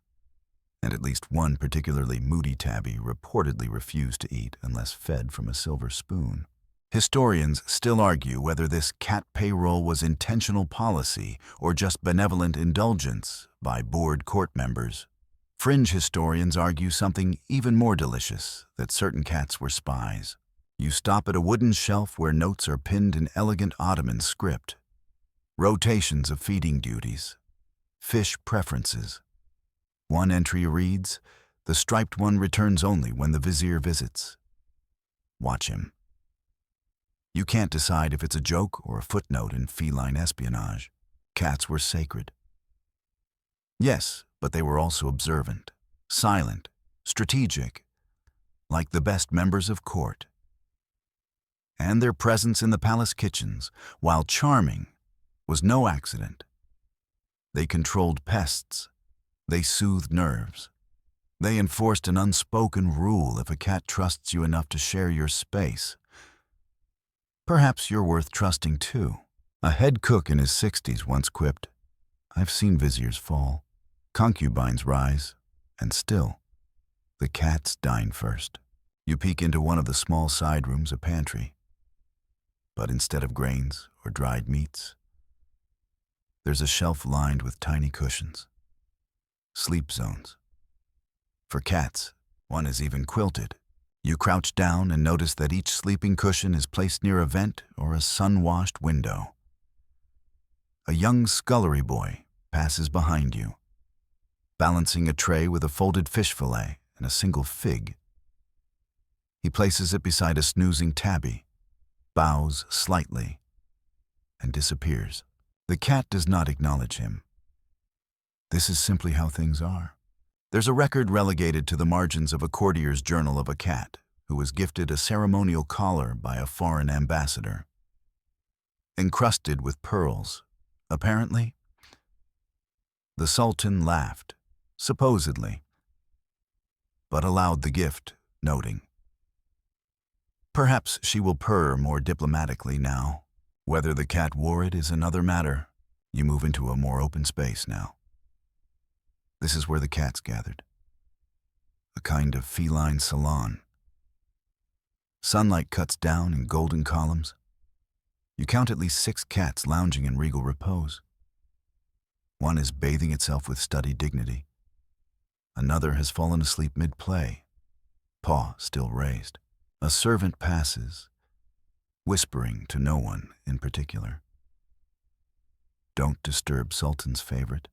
S1: and at least one particularly moody tabby reportedly refused to eat unless fed from a silver spoon. Historians still argue whether this cat payroll was intentional policy or just benevolent indulgence by bored court members. Fringe historians argue something even more delicious: that certain cats were spies. You stop at a wooden shelf where notes are pinned in elegant Ottoman script. Rotations of feeding duties. Fish preferences. One entry reads: the striped one returns only when the vizier visits. Watch him. You can't decide if it's a joke or a footnote in feline espionage. Cats were sacred. Yes, but they were also observant, silent, strategic, like the best members of court. And their presence in the palace kitchens, while charming, was no accident. They controlled pests. They soothed nerves. They enforced an unspoken rule: if a cat trusts you enough to share your space, perhaps you're worth trusting too. A head cook in his 60s once quipped, "I've seen viziers fall, concubines rise, and still, the cats dine first." You peek into one of the small side rooms, a pantry. But instead of grains or dried meats, there's a shelf lined with tiny cushions. Sleep zones. For cats, one is even quilted. You crouch down and notice that each sleeping cushion is placed near a vent or a sun-washed window. A young scullery boy passes behind you, balancing a tray with a folded fish fillet and a single fig. He places it beside a snoozing tabby, bows slightly, and disappears. The cat does not acknowledge him. This is simply how things are. There's a record relegated to the margins of a courtier's journal of a cat who was gifted a ceremonial collar by a foreign ambassador, encrusted with pearls, apparently. The Sultan laughed, supposedly, but allowed the gift, noting, Perhaps she will purr more diplomatically now. Whether the cat wore it is another matter. You move into a more open space now. This is where the cats gathered. A kind of feline salon. Sunlight cuts down in golden columns. You count at least 6 cats lounging in regal repose. One is bathing itself with studied dignity. Another has fallen asleep mid-play, paw still raised. A servant passes, whispering to no one in particular. Don't disturb Sultan's favorite.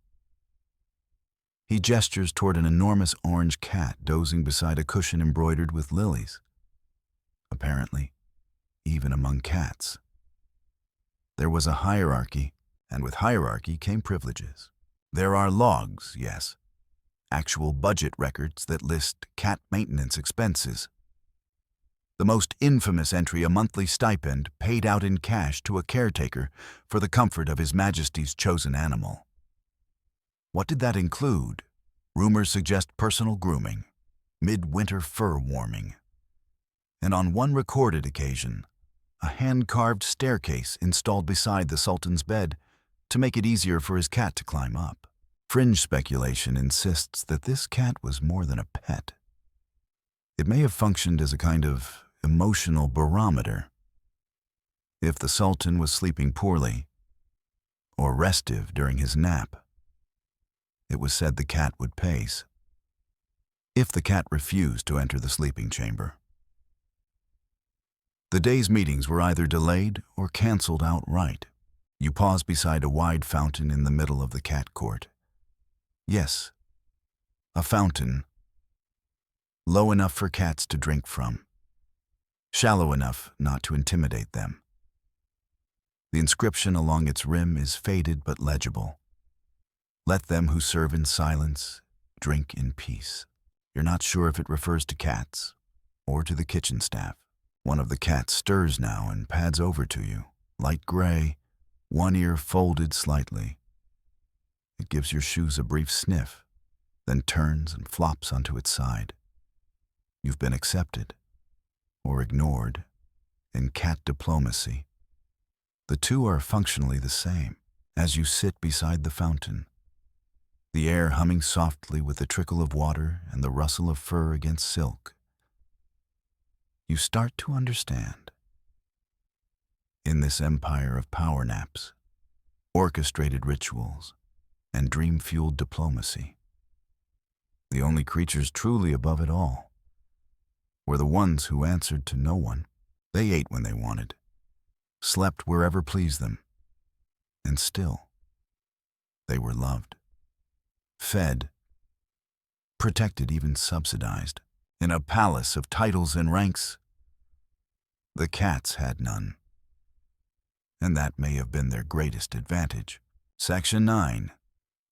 S1: He gestures toward an enormous orange cat dozing beside a cushion embroidered with lilies. Apparently, even among cats, there was a hierarchy, and with hierarchy came privileges. There are logs, yes, actual budget records that list cat maintenance expenses. The most infamous entry, a monthly stipend paid out in cash to a caretaker for the comfort of His Majesty's chosen animal. What did that include? Rumors suggest personal grooming, midwinter fur warming, and on one recorded occasion, a hand-carved staircase installed beside the Sultan's bed to make it easier for his cat to climb up. Fringe speculation insists that this cat was more than a pet. It may have functioned as a kind of emotional barometer. If the Sultan was sleeping poorly or restive during his nap, it was said the cat would pace. If the cat refused to enter the sleeping chamber, the day's meetings were either delayed or canceled outright. You pause beside a wide fountain in the middle of the cat court. Yes, a fountain, low enough for cats to drink from, shallow enough not to intimidate them. The inscription along its rim is faded but legible. Let them who serve in silence drink in peace. You're not sure if it refers to cats or to the kitchen staff. One of the cats stirs now and pads over to you, light gray, one ear folded slightly. It gives your shoes a brief sniff, then turns and flops onto its side. You've been accepted, or ignored, in cat diplomacy. The two are functionally the same. As you sit beside the fountain, the air humming softly with the trickle of water and the rustle of fur against silk, you start to understand. In this empire of power naps, orchestrated rituals, and dream-fueled diplomacy, the only creatures truly above it all were the ones who answered to no one. They ate when they wanted, slept wherever pleased them, and still, they were loved, fed, protected, even subsidized. In a palace of titles and ranks, the cats had none, and that may have been their greatest advantage. Section 9.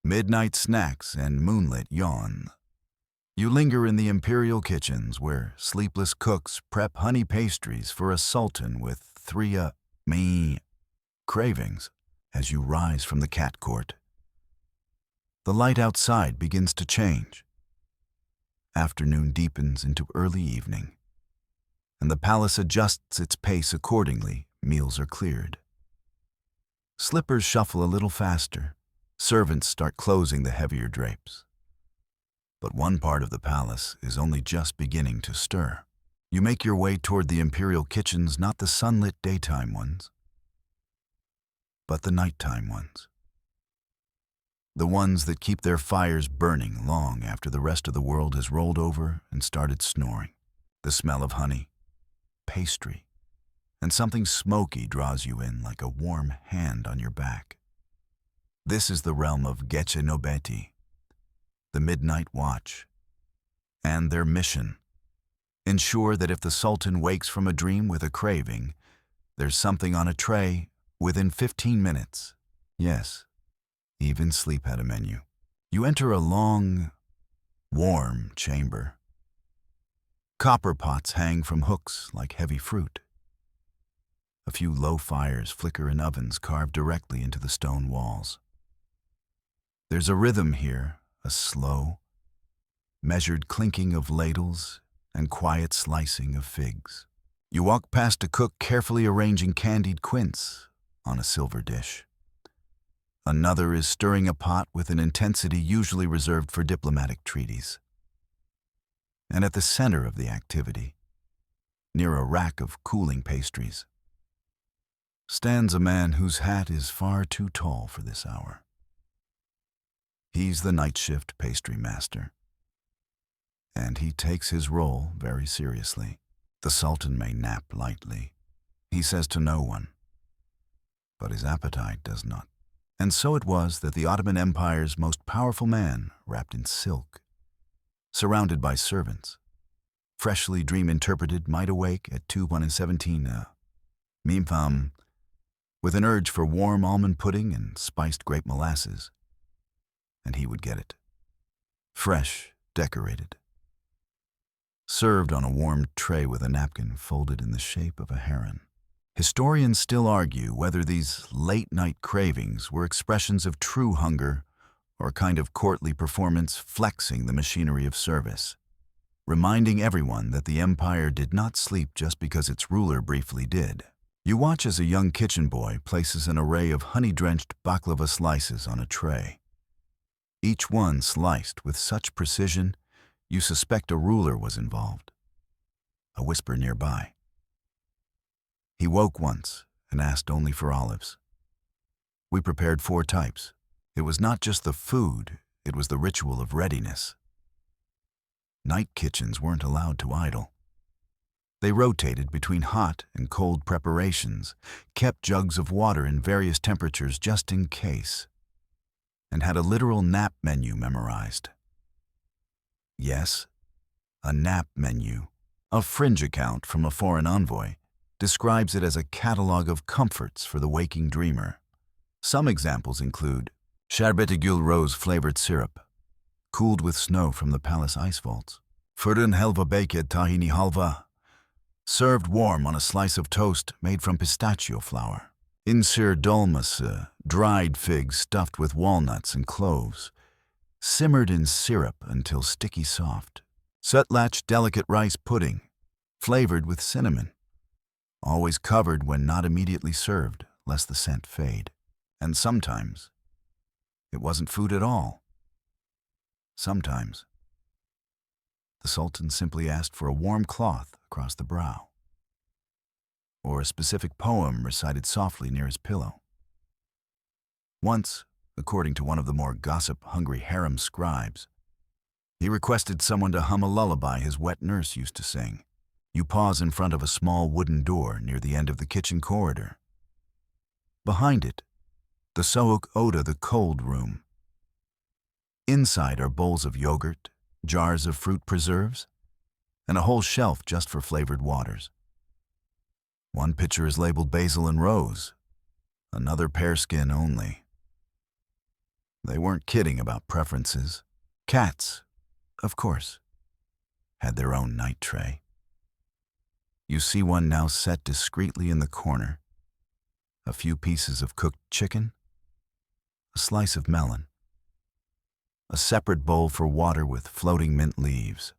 S1: Midnight snacks and moonlit yawn. You linger in the imperial kitchens where sleepless cooks prep honey pastries for a sultan with 3 cravings. As you rise from the cat court, the light outside begins to change. Afternoon deepens into early evening, and the palace adjusts its pace accordingly. Meals are cleared. Slippers shuffle a little faster. Servants start closing the heavier drapes. But one part of the palace is only just beginning to stir. You make your way toward the imperial kitchens, not the sunlit daytime ones, but the nighttime ones. The ones that keep their fires burning long after the rest of the world has rolled over and started snoring. The smell of honey, pastry, and something smoky draws you in like a warm hand on your back. This is the realm of ingenuity, the midnight watch, and their mission. Ensure that if the Sultan wakes from a dream with a craving, there's something on a tray within 15 minutes. Yes, even sleep had a menu. You enter a long, warm chamber. Copper pots hang from hooks like heavy fruit. A few low fires flicker in ovens carved directly into the stone walls. There's a rhythm here, a slow, measured clinking of ladles and quiet slicing of figs. You walk past a cook carefully arranging candied quince on a silver dish. Another is stirring a pot with an intensity usually reserved for diplomatic treaties. And at the center of the activity, near a rack of cooling pastries, stands a man whose hat is far too tall for this hour. He's the night shift pastry master, and he takes his role very seriously. The Sultan may nap lightly, he says to no one, but his appetite does not. And so it was that the Ottoman Empire's most powerful man, wrapped in silk, surrounded by servants, freshly dream-interpreted, might awake at 2:17 Mimfam, with an urge for warm almond pudding and spiced grape molasses, and he would get it. Fresh, decorated, served on a warm tray with a napkin folded in the shape of a heron. Historians still argue whether these late-night cravings were expressions of true hunger or a kind of courtly performance flexing the machinery of service, reminding everyone that the empire did not sleep just because its ruler briefly did. You watch as a young kitchen boy places an array of honey-drenched baklava slices on a tray, each one sliced with such precision you suspect a ruler was involved. A whisper nearby. He woke once and asked only for olives. We prepared 4 types. It was not just the food, it was the ritual of readiness. Night kitchens weren't allowed to idle. They rotated between hot and cold preparations, kept jugs of water in various temperatures just in case, and had a literal nap menu memorized. Yes, a nap menu. A fringe account from a foreign envoy describes it as a catalog of comforts for the waking dreamer. Some examples include Şerbetigül rose-flavored syrup, cooled with snow from the palace ice vaults, fırın helva baked tahini halva, served warm on a slice of toast made from pistachio flour, insir dolması, dried figs stuffed with walnuts and cloves, simmered in syrup until sticky soft, sütlaç delicate rice pudding, flavored with cinnamon, always covered when not immediately served, lest the scent fade. And sometimes, it wasn't food at all. Sometimes, the Sultan simply asked for a warm cloth across the brow, or a specific poem recited softly near his pillow. Once, according to one of the more gossip-hungry harem scribes, he requested someone to hum a lullaby his wet nurse used to sing. You pause in front of a small wooden door near the end of the kitchen corridor. Behind it, the soğuk oda, the cold room. Inside are bowls of yogurt, jars of fruit preserves, and a whole shelf just for flavored waters. One pitcher is labeled basil and rose, another pear skin only. They weren't kidding about preferences. Cats, of course, had their own night tray. You see one now set discreetly in the corner. A few pieces of cooked chicken, a slice of melon, a separate bowl for water with floating mint leaves.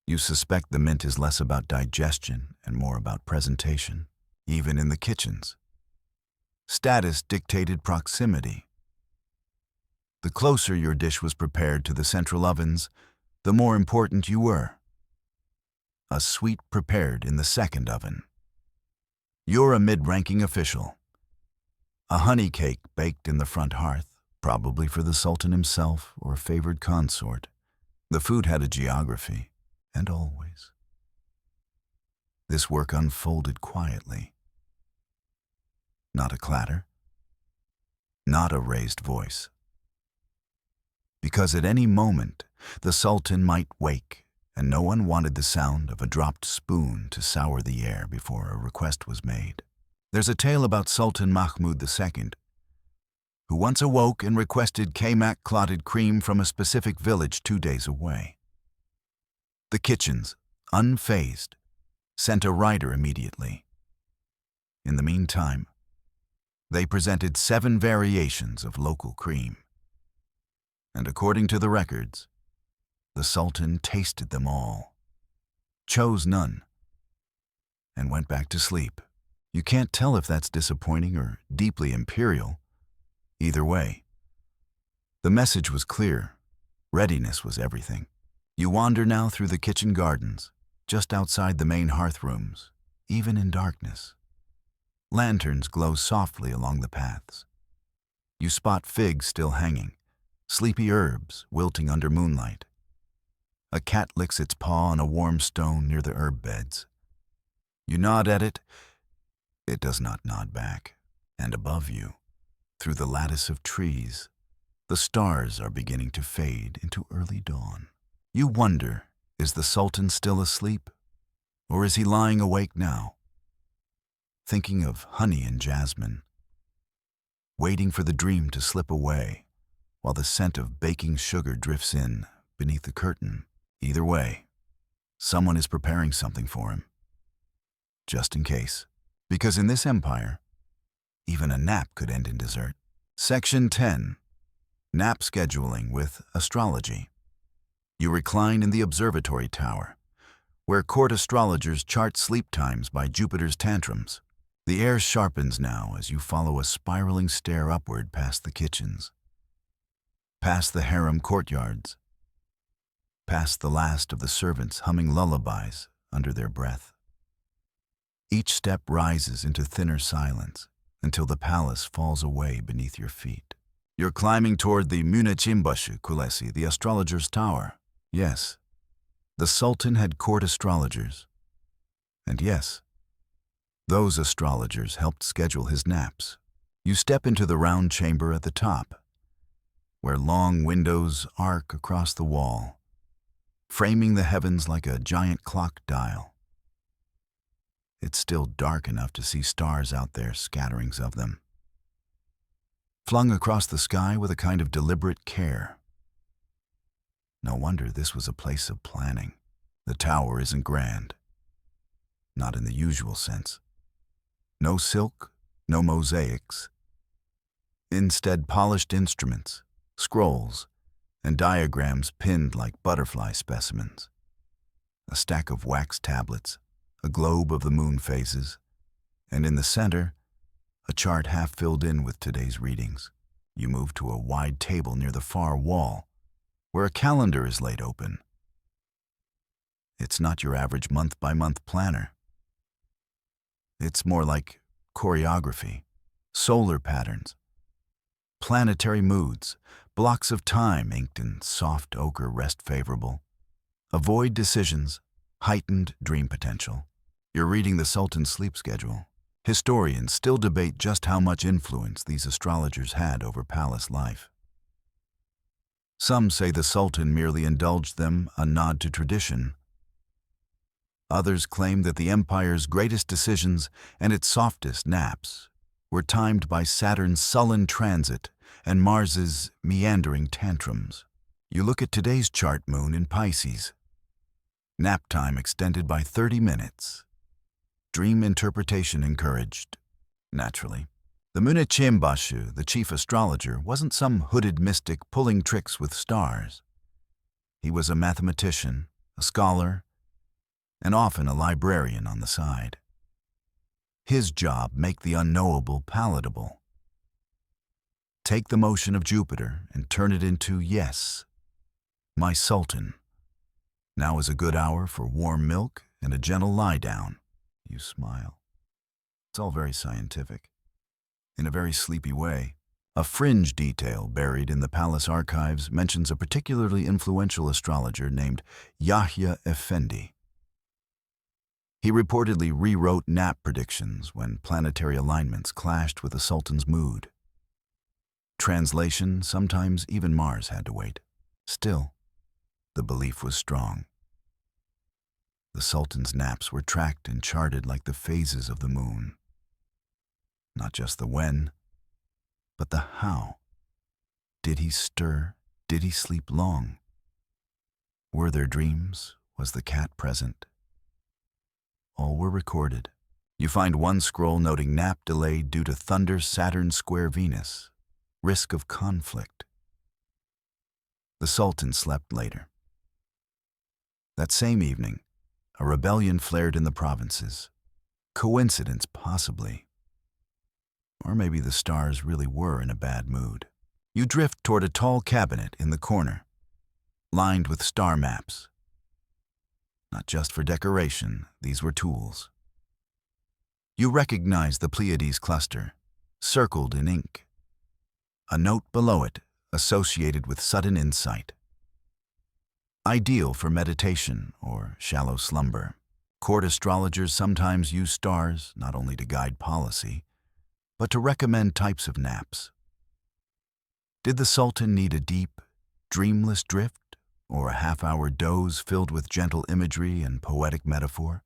S1: You suspect the mint is less about digestion and more about presentation, even in the kitchens. Status dictated proximity. The closer your dish was prepared to the central ovens, the more important you were. A sweet prepared in the second oven. You're a mid-ranking official. A honey cake baked in the front hearth, probably for the Sultan himself or a favored consort. The food had a geography, and always. This work unfolded quietly. Not a clatter, not a raised voice. Because at any moment, the Sultan might wake, and no one wanted the sound of a dropped spoon to sour the air before a request was made. There's a tale about Sultan Mahmud II, who once awoke and requested kaymak clotted cream from a specific village 2 days away. The kitchens, unfazed, sent a rider immediately. In the meantime, they presented 7 variations of local cream. And according to the records, the Sultan tasted them all, chose none, and went back to sleep. You can't tell if that's disappointing or deeply imperial. Either way, the message was clear. Readiness was everything. You wander now through the kitchen gardens, just outside the main hearth rooms, even in darkness. Lanterns glow softly along the paths. You spot figs still hanging, sleepy herbs wilting under moonlight. A cat licks its paw on a warm stone near the herb beds. You nod at it. It does not nod back. And above you, through the lattice of trees, the stars are beginning to fade into early dawn. You wonder, is the Sultan still asleep? Or is he lying awake now, thinking of honey and jasmine, waiting for the dream to slip away while the scent of baking sugar drifts in beneath the curtain? Either way, someone is preparing something for him. Just in case. Because in this empire, even a nap could end in dessert. Section 10. Nap scheduling with astrology. You recline in the observatory tower, where court astrologers chart sleep times by Jupiter's tantrums. The air sharpens now as you follow a spiraling stair upward past the kitchens, past the harem courtyards, past the last of the servants humming lullabies under their breath. Each step rises into thinner silence until the palace falls away beneath your feet. You're climbing toward the Munechimbaşı Kulesi, the astrologer's tower. Yes, the Sultan had court astrologers. And yes, those astrologers helped schedule his naps. You step into the round chamber at the top, where long windows arc across the wall, framing the heavens like a giant clock dial. It's still dark enough to see stars out there, scatterings of them, flung across the sky with a kind of deliberate care. No wonder this was a place of planning. The tower isn't grand, not in the usual sense. No silk, no mosaics. Instead, polished instruments, scrolls, and diagrams pinned like butterfly specimens. A stack of wax tablets, a globe of the moon phases, and in the center, a chart half filled in with today's readings. You move to a wide table near the far wall, where a calendar is laid open. It's not your average month-by-month planner. It's more like choreography, solar patterns, planetary moods, blocks of time inked in soft ochre rest favorable. Avoid decisions, heightened dream potential. You're reading the Sultan's sleep schedule. Historians still debate just how much influence these astrologers had over palace life. Some say the Sultan merely indulged them, a nod to tradition. Others claim that the empire's greatest decisions and its softest naps were timed by Saturn's sullen transit and Mars's meandering tantrums. You look at today's chart moon in Pisces. Nap time extended by 30 minutes. Dream interpretation encouraged, naturally. The Munechimbaşı, the chief astrologer, wasn't some hooded mystic pulling tricks with stars. He was a mathematician, a scholar, and often a librarian on the side. His job, make the unknowable palatable. Take the motion of Jupiter and turn it into yes, my Sultan. Now is a good hour for warm milk and a gentle lie-down. You smile. It's all very scientific. In a very sleepy way. A fringe detail buried in the palace archives mentions a particularly influential astrologer named Yahya Effendi. He reportedly rewrote nap predictions when planetary alignments clashed with the Sultan's mood. Translation, sometimes even Mars had to wait. Still, the belief was strong. The Sultan's naps were tracked and charted like the phases of the moon. Not just the when, but the how. Did he stir? Did he sleep long? Were there dreams? Was the cat present? All were recorded. You find one scroll noting nap delayed due to thunder Saturn square Venus, risk of conflict. The Sultan slept later. That same evening, a rebellion flared in the provinces. Coincidence, possibly. Or maybe the stars really were in a bad mood. You drift toward a tall cabinet in the corner, lined with star maps. Not just for decoration, these were tools. You recognize the Pleiades cluster, circled in ink. A note below it, associated with sudden insight. Ideal for meditation or shallow slumber. Court astrologers sometimes use stars not only to guide policy, but to recommend types of naps. Did the Sultan need a deep, dreamless drift, or a half-hour doze filled with gentle imagery and poetic metaphor?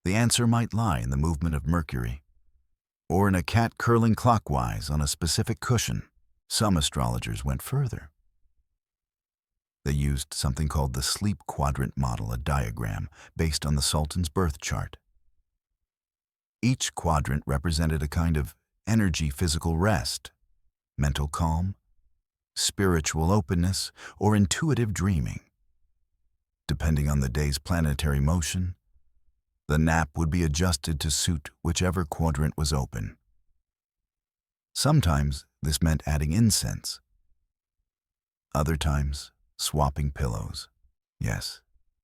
S1: The answer might lie in the movement of Mercury, or in a cat curling clockwise on a specific cushion. Some astrologers went further. They used something called the sleep quadrant model, a diagram based on the Sultan's birth chart. Each quadrant represented a kind of energy physical rest, mental calm, spiritual openness, or intuitive dreaming. Depending on the day's planetary motion, the nap would be adjusted to suit whichever quadrant was open. Sometimes this meant adding incense. Other times, swapping pillows. Yes,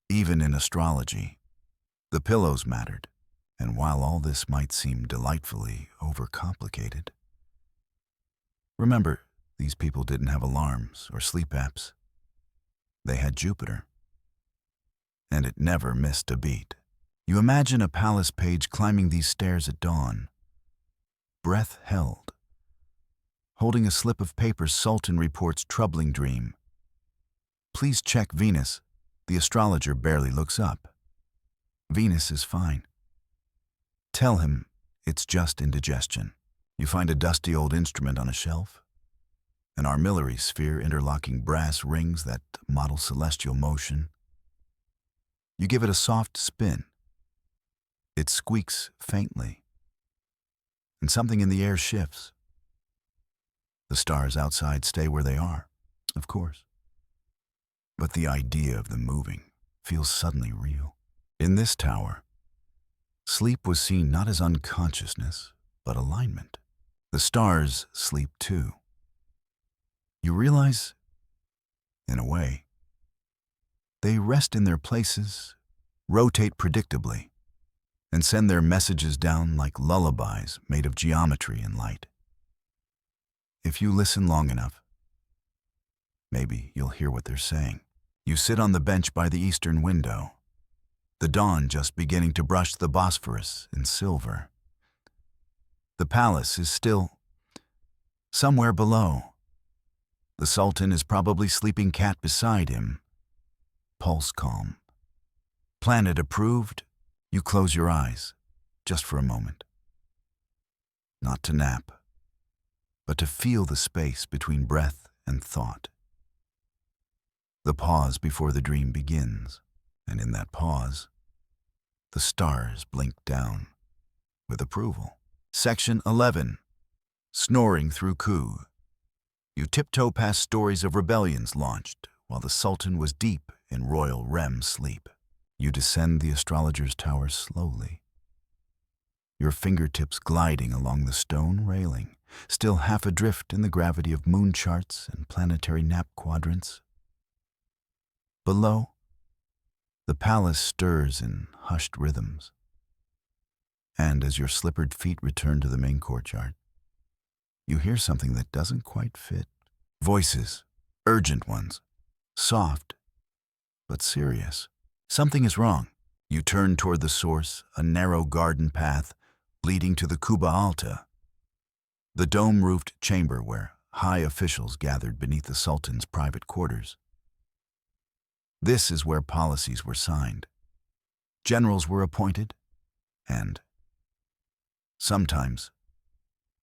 S1: even in astrology, the pillows mattered. And while all this might seem delightfully overcomplicated, remember, these people didn't have alarms or sleep apps. They had Jupiter, and it never missed a beat. You imagine a palace page climbing these stairs at dawn, breath held. Holding a slip of paper, Sultan reports troubling dream. Please check Venus. The astrologer barely looks up. Venus is fine. Tell him it's just indigestion. You find a dusty old instrument on a shelf, an armillary sphere interlocking brass rings that model celestial motion. You give it a soft spin. It squeaks faintly, and something in the air shifts. The stars outside stay where they are, of course. But the idea of them moving feels suddenly real. In this tower, sleep was seen not as unconsciousness, but alignment. The stars sleep too. You realize, in a way, they rest in their places, rotate predictably, and send their messages down like lullabies made of geometry and light. If you listen long enough, maybe you'll hear what they're saying. You sit on the bench by the eastern window, the dawn just beginning to brush the Bosphorus in silver. The palace is still somewhere below. The Sultan is probably sleeping cat beside him, pulse calm. Planet approved. You close your eyes, just for a moment. Not to nap, but to feel the space between breath and thought. The pause before the dream begins, and in that pause, the stars blink down with approval. Section 11. Snoring through coup. You tiptoe past stories of rebellions launched while the Sultan was deep in royal REM sleep. You descend the astrologer's tower slowly, your fingertips gliding along the stone railing, still half adrift in the gravity of moon charts and planetary nap quadrants. Below, the palace stirs in hushed rhythms. And as your slippered feet return to the main courtyard, you hear something that doesn't quite fit. Voices, urgent ones, soft, but serious. Something is wrong. You turn toward the source, a narrow garden path leading to the Kuba Alta, the dome-roofed chamber where high officials gathered beneath the Sultan's private quarters. This is where policies were signed, generals were appointed, and sometimes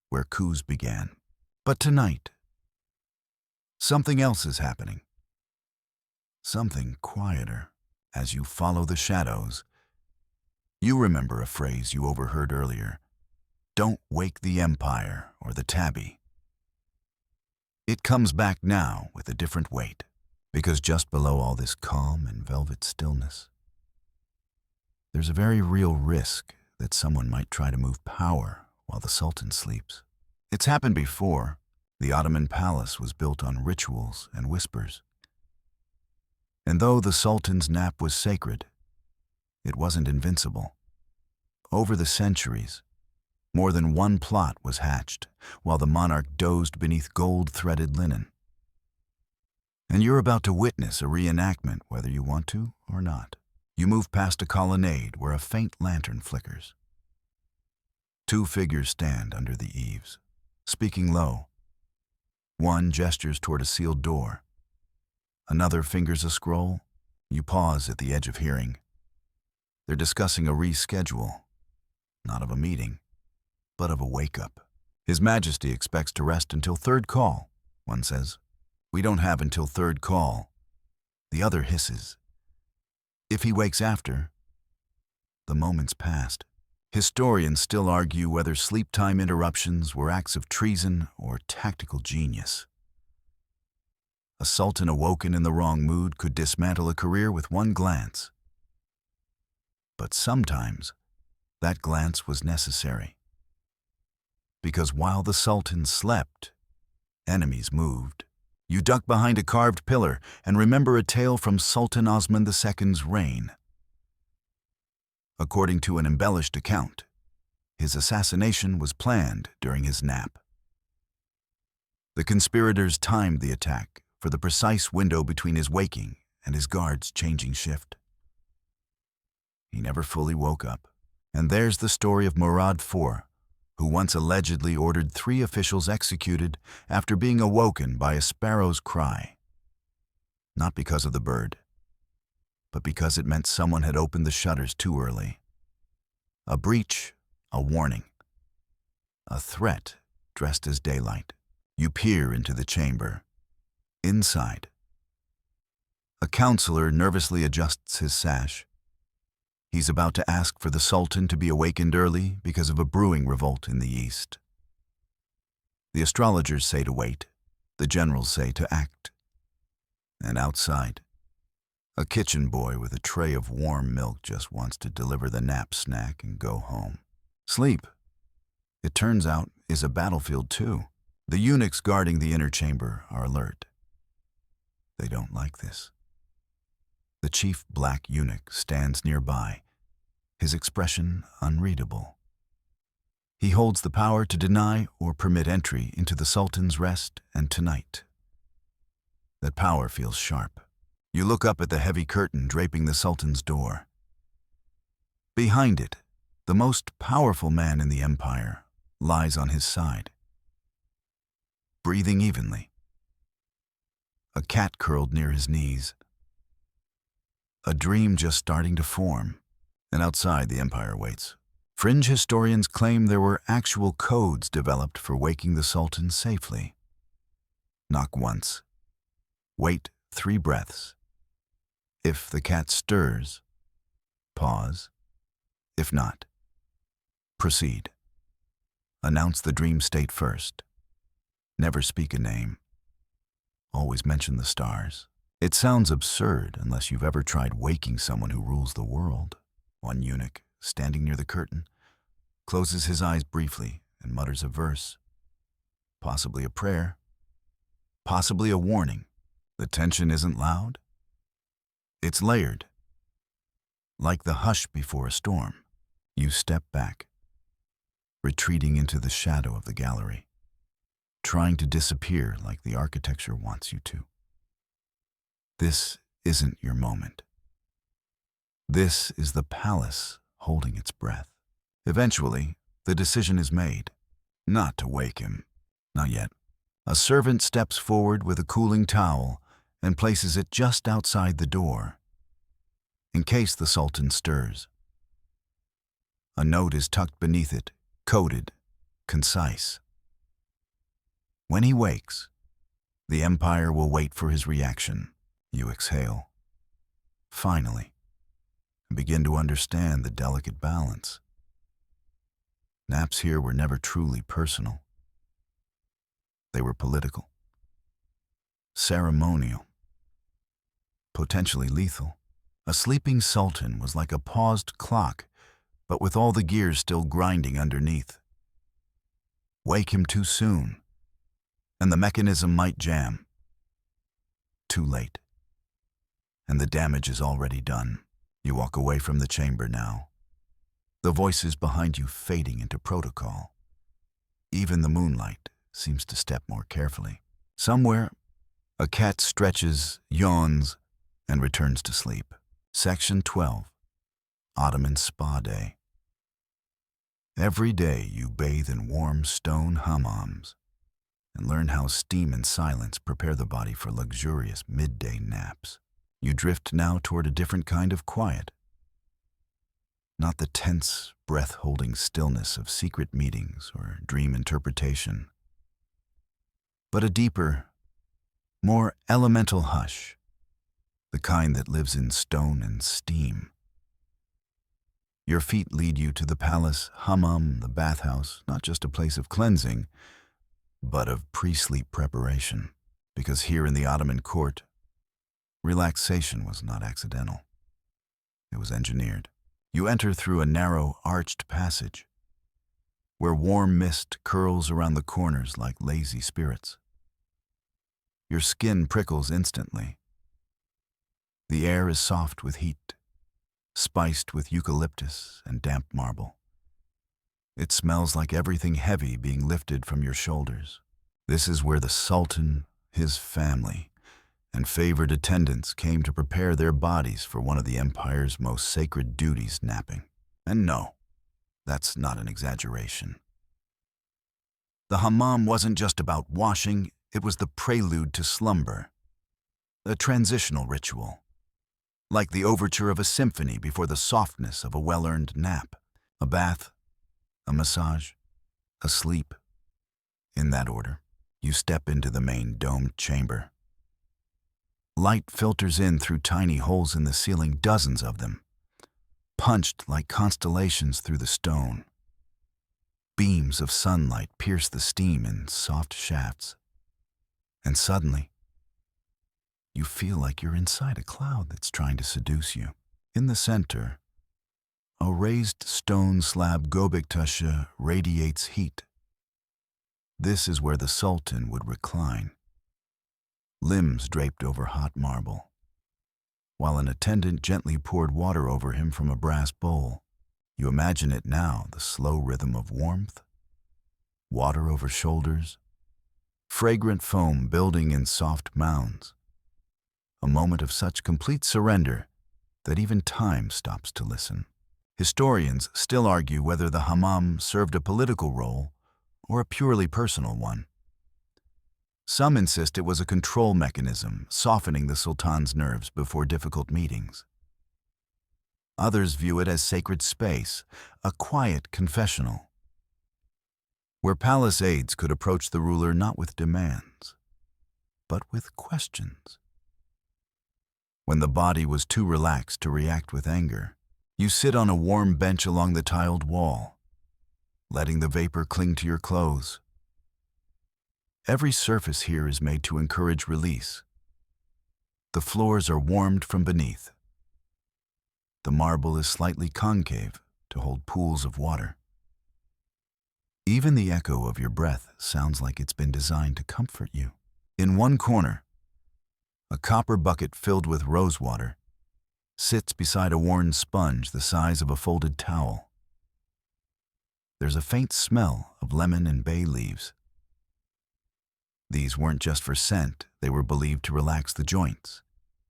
S1: where coups began. But tonight, something else is happening. Something quieter. As you follow the shadows, you remember a phrase you overheard earlier. Don't wake the empire or the tabby. It comes back now with a different weight, because just below all this calm and velvet stillness, there's a very real risk that someone might try to move power while the Sultan sleeps. It's happened before. The Ottoman palace was built on rituals and whispers. And though the Sultan's nap was sacred, it wasn't invincible. Over the centuries, more than one plot was hatched while the monarch dozed beneath gold-threaded linen. And you're about to witness a reenactment whether you want to or not. You move past a colonnade where a faint lantern flickers. Two figures stand under the eaves, speaking low. One gestures toward a sealed door. Another fingers a scroll. You pause at the edge of hearing. They're discussing a reschedule, not of a meeting, but of a wake-up. His Majesty expects to rest until third call, one says. We don't have until third call. The other hisses. If he wakes after, the moment's passed. Historians still argue whether sleep time interruptions were acts of treason or tactical genius. A sultan awoken in the wrong mood could dismantle a career with one glance. But sometimes, that glance was necessary. Because while the sultan slept, enemies moved. You duck behind a carved pillar and remember a tale from Sultan Osman II's reign. According to an embellished account, his assassination was planned during his nap. The conspirators timed the attack for the precise window between his waking and his guard's changing shift. He never fully woke up. And there's the story of Murad IV, who once allegedly ordered 3 officials executed after being awoken by a sparrow's cry. Not because of the bird, but because it meant someone had opened the shutters too early. A breach, a warning. A threat dressed as daylight. You peer into the chamber. Inside, a counselor nervously adjusts his sash. He's about to ask for the Sultan to be awakened early because of a brewing revolt in the east. The astrologers say to wait. The generals say to act. And outside, a kitchen boy with a tray of warm milk just wants to deliver the nap snack and go home. Sleep, it turns out, is a battlefield too. The eunuchs guarding the inner chamber are alert. They don't like this. The chief black eunuch stands nearby, his expression unreadable. He holds the power to deny or permit entry into the Sultan's rest and tonight. That power feels sharp. You look up at the heavy curtain draping the Sultan's door. Behind it, the most powerful man in the empire lies on his side, breathing evenly. A cat curled near his knees. A dream just starting to form, and outside the empire waits. Fringe historians claim there were actual codes developed for waking the Sultan safely. Knock once. Wait 3 breaths. If the cat stirs, pause. If not, proceed. Announce the dream state first. Never speak a name. Always mention the stars. It sounds absurd unless you've ever tried waking someone who rules the world. One eunuch, standing near the curtain, closes his eyes briefly and mutters a verse. Possibly a prayer. Possibly a warning. The tension isn't loud. It's layered. Like the hush before a storm, you step back, retreating into the shadow of the gallery, trying to disappear like the architecture wants you to. This isn't your moment. This is the palace holding its breath. Eventually, the decision is made, not to wake him. Not yet. A servant steps forward with a cooling towel and places it just outside the door, in case the Sultan stirs. A note is tucked beneath it, coded, concise. When he wakes, the empire will wait for his reaction. You exhale. Finally, and begin to understand the delicate balance. Naps here were never truly personal. They were political, ceremonial, potentially lethal. A sleeping sultan was like a paused clock but with all the gears still grinding underneath. Wake him too soon, and the mechanism might jam. Too late, and the damage is already done. You walk away from the chamber now, the voices behind you fading into protocol. Even the moonlight seems to step more carefully. Somewhere, a cat stretches, yawns, and returns to sleep. Section 12. Ottoman Spa Day. Every day you bathe in warm stone hammams and learn how steam and silence prepare the body for luxurious midday naps. You drift now toward a different kind of quiet. Not the tense, breath-holding stillness of secret meetings or dream interpretation, but a deeper, more elemental hush, the kind that lives in stone and steam. Your feet lead you to the palace hammam, the bathhouse, not just a place of cleansing, but of pre-sleep preparation, because here in the Ottoman court, relaxation was not accidental. It was engineered. You enter through a narrow, arched passage, where warm mist curls around the corners like lazy spirits. Your skin prickles instantly. The air is soft with heat, spiced with eucalyptus and damp marble. It smells like everything heavy being lifted from your shoulders. This is where the Sultan, his family, and favored attendants came to prepare their bodies for one of the empire's most sacred duties, napping. And no, that's not an exaggeration. The hammam wasn't just about washing, it was the prelude to slumber, a transitional ritual, like the overture of a symphony before the softness of a well-earned nap. A bath, a massage, a sleep. In that order, you step into the main domed chamber. Light filters in through tiny holes in the ceiling, dozens of them, punched like constellations through the stone. Beams of sunlight pierce the steam in soft shafts. And suddenly, you feel like you're inside a cloud that's trying to seduce you. In the center, a raised stone slab gobektaşı radiates heat. This is where the Sultan would recline, limbs draped over hot marble, while an attendant gently poured water over him from a brass bowl. You imagine it now, the slow rhythm of warmth, water over shoulders, fragrant foam building in soft mounds. A moment of such complete surrender that even time stops to listen. Historians still argue whether the hammam served a political role or a purely personal one. Some insist it was a control mechanism, softening the Sultan's nerves before difficult meetings. Others view it as sacred space, a quiet confessional, where palace aides could approach the ruler not with demands, but with questions. When the body was too relaxed to react with anger, you sit on a warm bench along the tiled wall, letting the vapor cling to your clothes. Every surface here is made to encourage release. The floors are warmed from beneath. The marble is slightly concave to hold pools of water. Even the echo of your breath sounds like it's been designed to comfort you. In one corner, a copper bucket filled with rose water sits beside a worn sponge the size of a folded towel. There's a faint smell of lemon and bay leaves. These weren't just for scent, they were believed to relax the joints,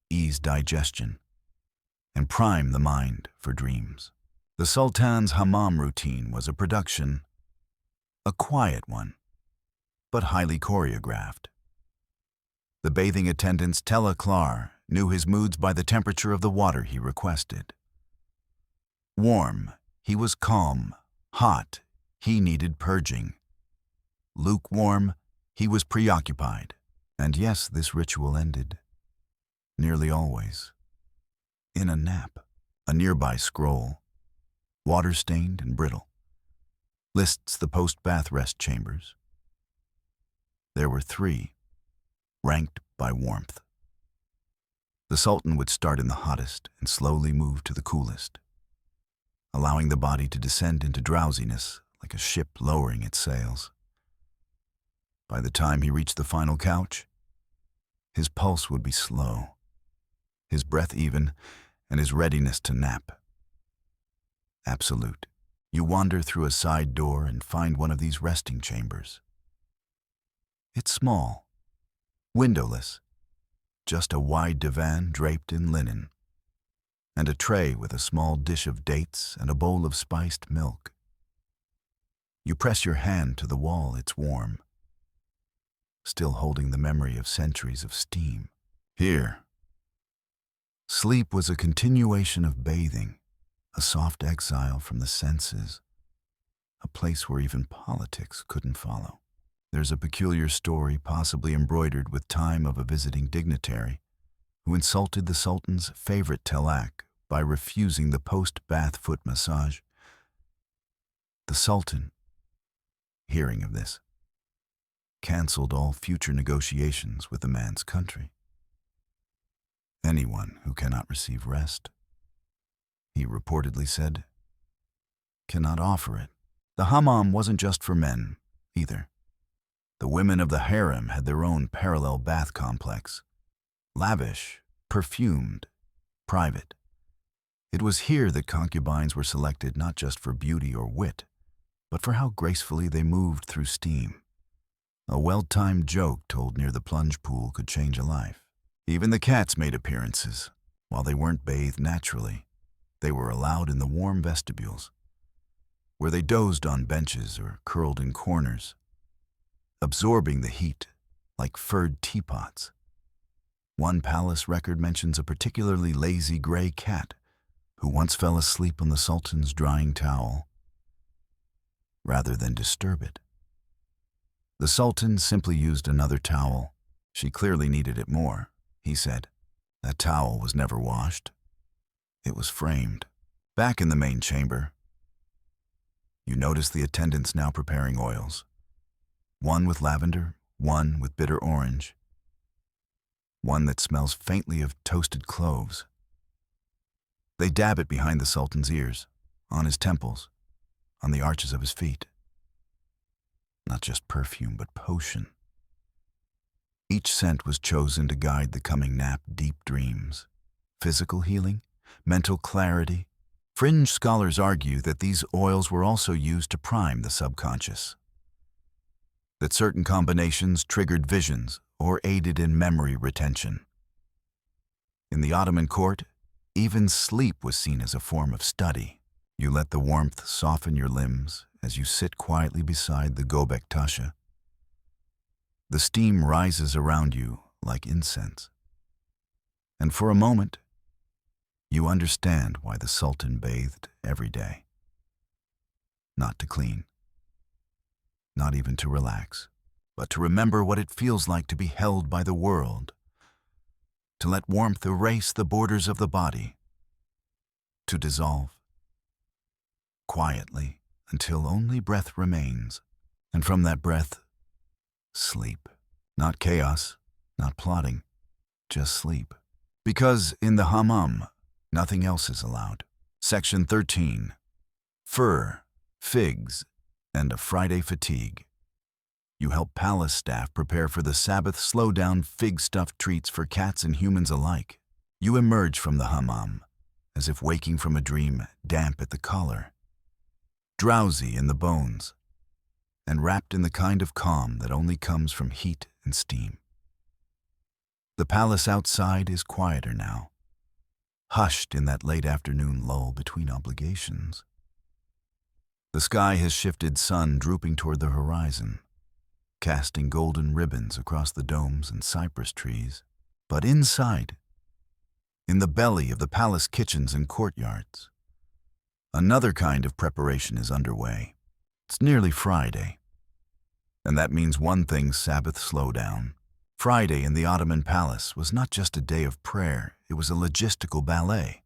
S1: ease digestion, and prime the mind for dreams. The Sultan's hammam routine was a production, a quiet one, but highly choreographed. The bathing attendant's Telaklar knew his moods by the temperature of the water he requested. Warm, he was calm. Hot, he needed purging. Lukewarm, he was preoccupied. And yes, this ritual ended, nearly always, in a nap. A nearby scroll, water-stained and brittle, lists the post-bath rest chambers. There were 3, ranked by warmth. The Sultan would start in the hottest and slowly move to the coolest. allowing the body to descend into drowsiness like a ship lowering its sails. By the time he reached the final couch, his pulse would be slow, his breath even, and his readiness to nap absolute. You wander through a side door and find one of these resting chambers. It's small, windowless, just a wide divan draped in linen, and a tray with a small dish of dates and a bowl of spiced milk. You press your hand to the wall, it's warm, still holding the memory of centuries of steam. Here, sleep was a continuation of bathing, a soft exile from the senses, a place where even politics couldn't follow. There's a peculiar story, possibly embroidered with time, of a visiting dignitary who insulted the Sultan's favorite telak by refusing the post-bath foot massage. The Sultan, hearing of this, cancelled all future negotiations with the man's country. Anyone who cannot receive rest, he reportedly said, cannot offer it. The hammam wasn't just for men, either. The women of the harem had their own parallel bath complex. Lavish, perfumed, private. It was here that concubines were selected not just for beauty or wit, but for how gracefully they moved through steam. A well-timed joke told near the plunge pool could change a life. Even the cats made appearances. While they weren't bathed naturally, they were allowed in the warm vestibules, where they dozed on benches or curled in corners, absorbing the heat like furred teapots. One palace record mentions a particularly lazy gray cat who once fell asleep on the Sultan's drying towel rather than disturb it. The Sultan simply used another towel. She clearly needed it more, he said. That towel was never washed. It was framed. Back in the main chamber, you notice the attendants now preparing oils. One with lavender, one with bitter orange, one that smells faintly of toasted cloves. They dab it behind the Sultan's ears, on his temples, on the arches of his feet. Not just perfume, but potion. Each scent was chosen to guide the coming nap deep dreams, physical healing, mental clarity. Fringe scholars argue that these oils were also used to prime the subconscious, that certain combinations triggered visions or aided in memory retention. In the Ottoman court, even sleep was seen as a form of study. You let the warmth soften your limbs as you sit quietly beside the Göbek Taşı. The steam rises around you like incense. And for a moment, you understand why the Sultan bathed every day. Not to clean, not even to relax, but to remember what it feels like to be held by the world, to let warmth erase the borders of the body, to dissolve quietly until only breath remains, and from that breath, sleep. Not chaos, not plotting, just sleep. Because in the hammam, nothing else is allowed. Section 13. Fur, figs, and a Friday fatigue. You help palace staff prepare for the Sabbath slow-down fig-stuffed treats for cats and humans alike. You emerge from the hammam, as if waking from a dream, damp at the collar, drowsy in the bones, and wrapped in the kind of calm that only comes from heat and steam. The palace outside is quieter now, hushed in that late afternoon lull between obligations. The sky has shifted, sun drooping toward the horizon, casting golden ribbons across the domes and cypress trees. But inside, in the belly of the palace kitchens and courtyards, another kind of preparation is underway. It's nearly Friday, and that means one thing: Sabbath slowdown. Friday in the Ottoman palace was not just a day of prayer, it was a logistical ballet.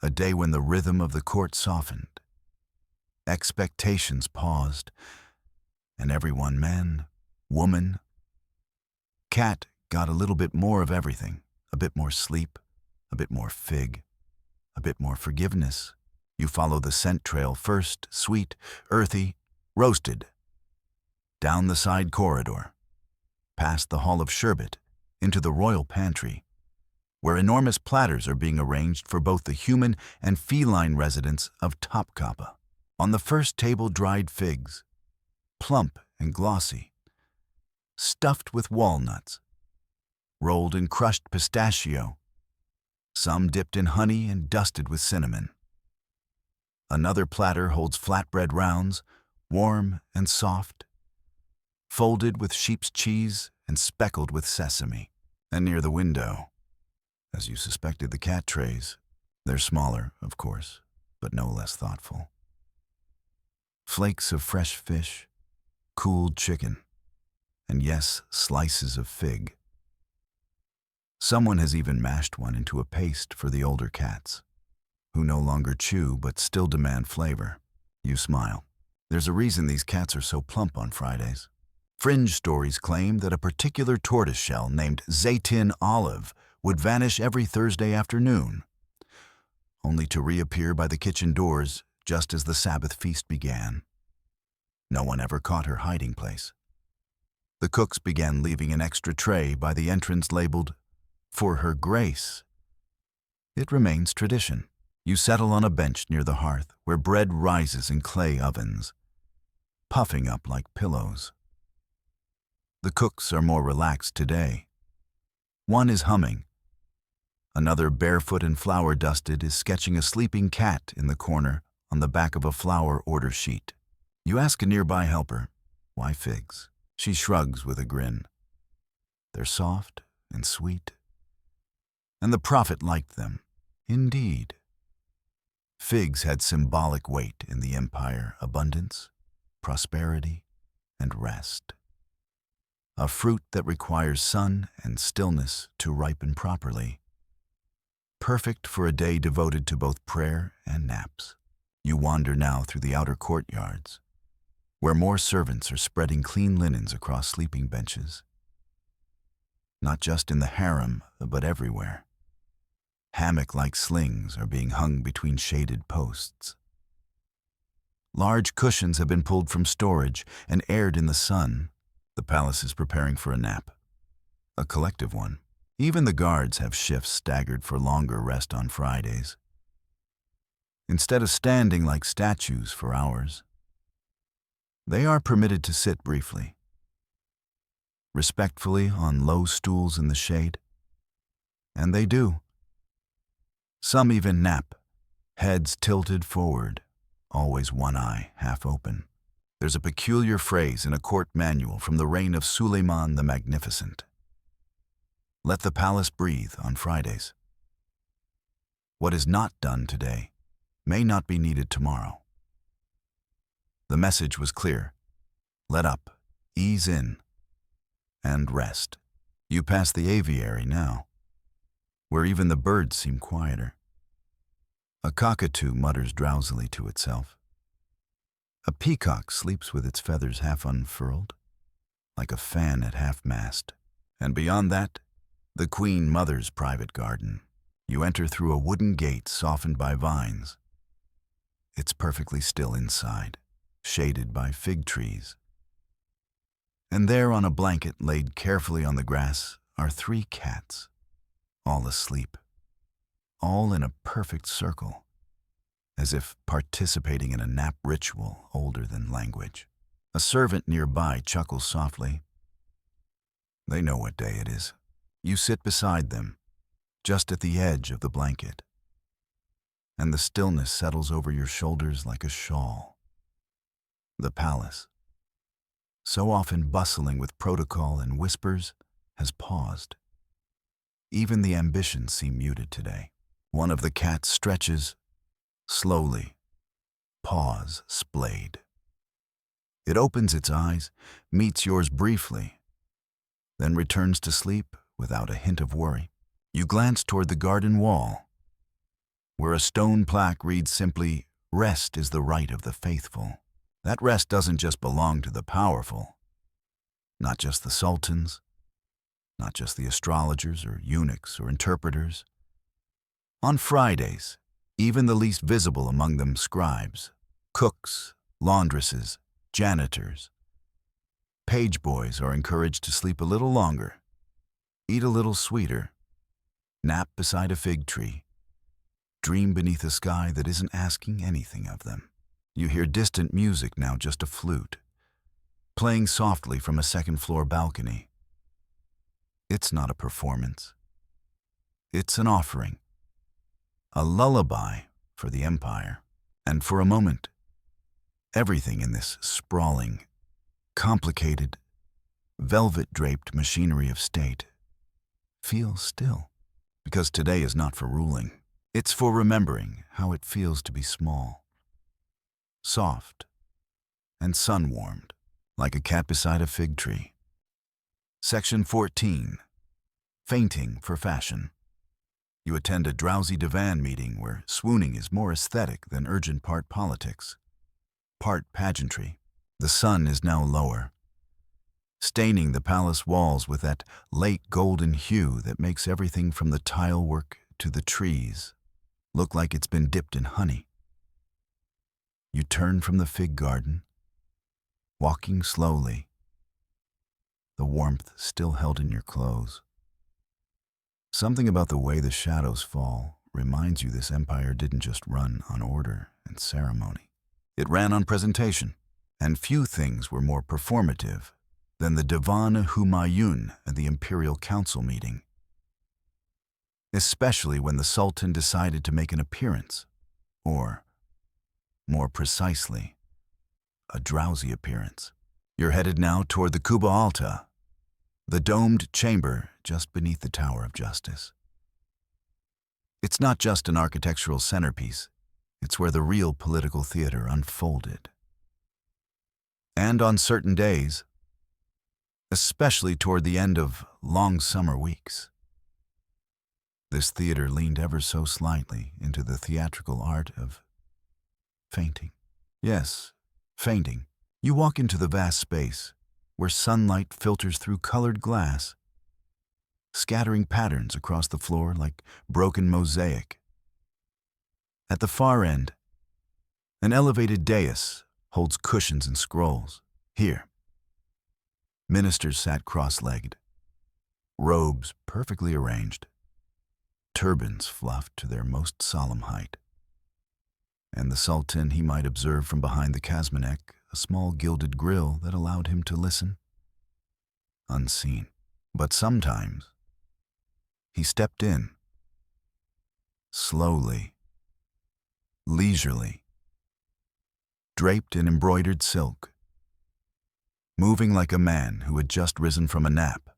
S1: A day when the rhythm of the court softened, expectations paused, and everyone, man, woman, cat, got a little bit more of everything. A bit more sleep, a bit more fig, a bit more forgiveness. You follow the scent trail first, sweet, earthy, roasted, down the side corridor, past the hall of sherbet, into the royal pantry, where enormous platters are being arranged for both the human and feline residents of Topkapi. On the first table, dried figs, plump and glossy, stuffed with walnuts, rolled in crushed pistachio, some dipped in honey and dusted with cinnamon. Another platter holds flatbread rounds, warm and soft, folded with sheep's cheese and speckled with sesame. And near the window, as you suspected, the cat trays. They're smaller, of course, but no less thoughtful. Flakes of fresh fish, cooled chicken, and yes, slices of fig. Someone has even mashed one into a paste for the older cats, who no longer chew but still demand flavor. You smile. There's a reason these cats are so plump on Fridays. Fringe stories claim that a particular tortoiseshell named Zeytin Olive would vanish every Thursday afternoon, only to reappear by the kitchen doors just as the Sabbath feast began. No one ever caught her hiding place. The cooks began leaving an extra tray by the entrance labeled, "For Her Grace." It remains tradition. You settle on a bench near the hearth where bread rises in clay ovens, puffing up like pillows. The cooks are more relaxed today. One is humming. Another, barefoot and flour-dusted, is sketching a sleeping cat in the corner on the back of a flour order sheet. You ask a nearby helper, "Why figs?" She shrugs with a grin. They're soft and sweet, and the prophet liked them. Indeed. Figs had symbolic weight in the empire: abundance, prosperity, and rest. A fruit that requires sun and stillness to ripen properly. Perfect for a day devoted to both prayer and naps. You wander now through the outer courtyards, where more servants are spreading clean linens across sleeping benches. Not just in the harem, but everywhere. Hammock-like slings are being hung between shaded posts. Large cushions have been pulled from storage and aired in the sun. The palace is preparing for a nap, a collective one. Even the guards have shifts staggered for longer rest on Fridays. Instead of standing like statues for hours, they are permitted to sit briefly, respectfully on low stools in the shade. And they do. Some even nap, heads tilted forward, always one eye half open. There's a peculiar phrase in a court manual from the reign of Suleiman the Magnificent. Let the palace breathe on Fridays. What is not done today may not be needed tomorrow. The message was clear. Let up, ease in, and rest. You pass the aviary now, where even the birds seem quieter. A cockatoo mutters drowsily to itself. A peacock sleeps with its feathers half unfurled, like a fan at half-mast. And beyond that, the Queen Mother's private garden. You enter through a wooden gate softened by vines. It's perfectly still inside, shaded by fig trees. And there, on a blanket laid carefully on the grass, are 3 cats, all asleep, all in a perfect circle, as if participating in a nap ritual older than language. A servant nearby chuckles softly. They know what day it is. You sit beside them, just at the edge of the blanket, and the stillness settles over your shoulders like a shawl. The palace, so often bustling with protocol and whispers, has paused. Even the ambitions seem muted today. One of the cats stretches, slowly, paws splayed. It opens its eyes, meets yours briefly, then returns to sleep without a hint of worry. You glance toward the garden wall, where a stone plaque reads simply, "Rest is the right of the faithful." That rest doesn't just belong to the powerful, not just the sultans, not just the astrologers or eunuchs or interpreters. On Fridays, even the least visible among them scribes, cooks, laundresses, janitors. Page boys are encouraged to sleep a little longer, eat a little sweeter, nap beside a fig tree, dream beneath a sky that isn't asking anything of them. You hear distant music now, just a flute, playing softly from a second-floor balcony. It's not a performance. It's an offering, a lullaby for the empire. And for a moment, everything in this sprawling, complicated, velvet-draped machinery of state feels still. Because today is not for ruling. It's for remembering how it feels to be small, soft, and sun-warmed, like a cat beside a fig tree. Section 14. Fainting for fashion. You attend a drowsy divan meeting where swooning is more aesthetic than urgent, part politics, part pageantry. The sun is now lower, staining the palace walls with that late golden hue that makes everything from the tile work to the trees look like it's been dipped in honey. You turn from the fig garden, walking slowly, the warmth still held in your clothes. Something about the way the shadows fall reminds you this empire didn't just run on order and ceremony. It ran on presentation, and few things were more performative than the Divan Humayun at the Imperial Council meeting. Especially when the Sultan decided to make an appearance, or, more precisely, a drowsy appearance. You're headed now toward the Quba Alta, the domed chamber just beneath the Tower of Justice. It's not just an architectural centerpiece, it's where the real political theater unfolded. And on certain days, especially toward the end of long summer weeks, this theater leaned ever so slightly into the theatrical art of fainting. Yes, fainting. You walk into the vast space where sunlight filters through colored glass, scattering patterns across the floor like broken mosaic. At the far end, an elevated dais holds cushions and scrolls. Here, ministers sat cross-legged, robes perfectly arranged, turbans fluffed to their most solemn height. And the Sultan, he might observe from behind the Kazmanek a small gilded grill that allowed him to listen, unseen. But sometimes, he stepped in, slowly, leisurely, draped in embroidered silk, moving like a man who had just risen from a nap,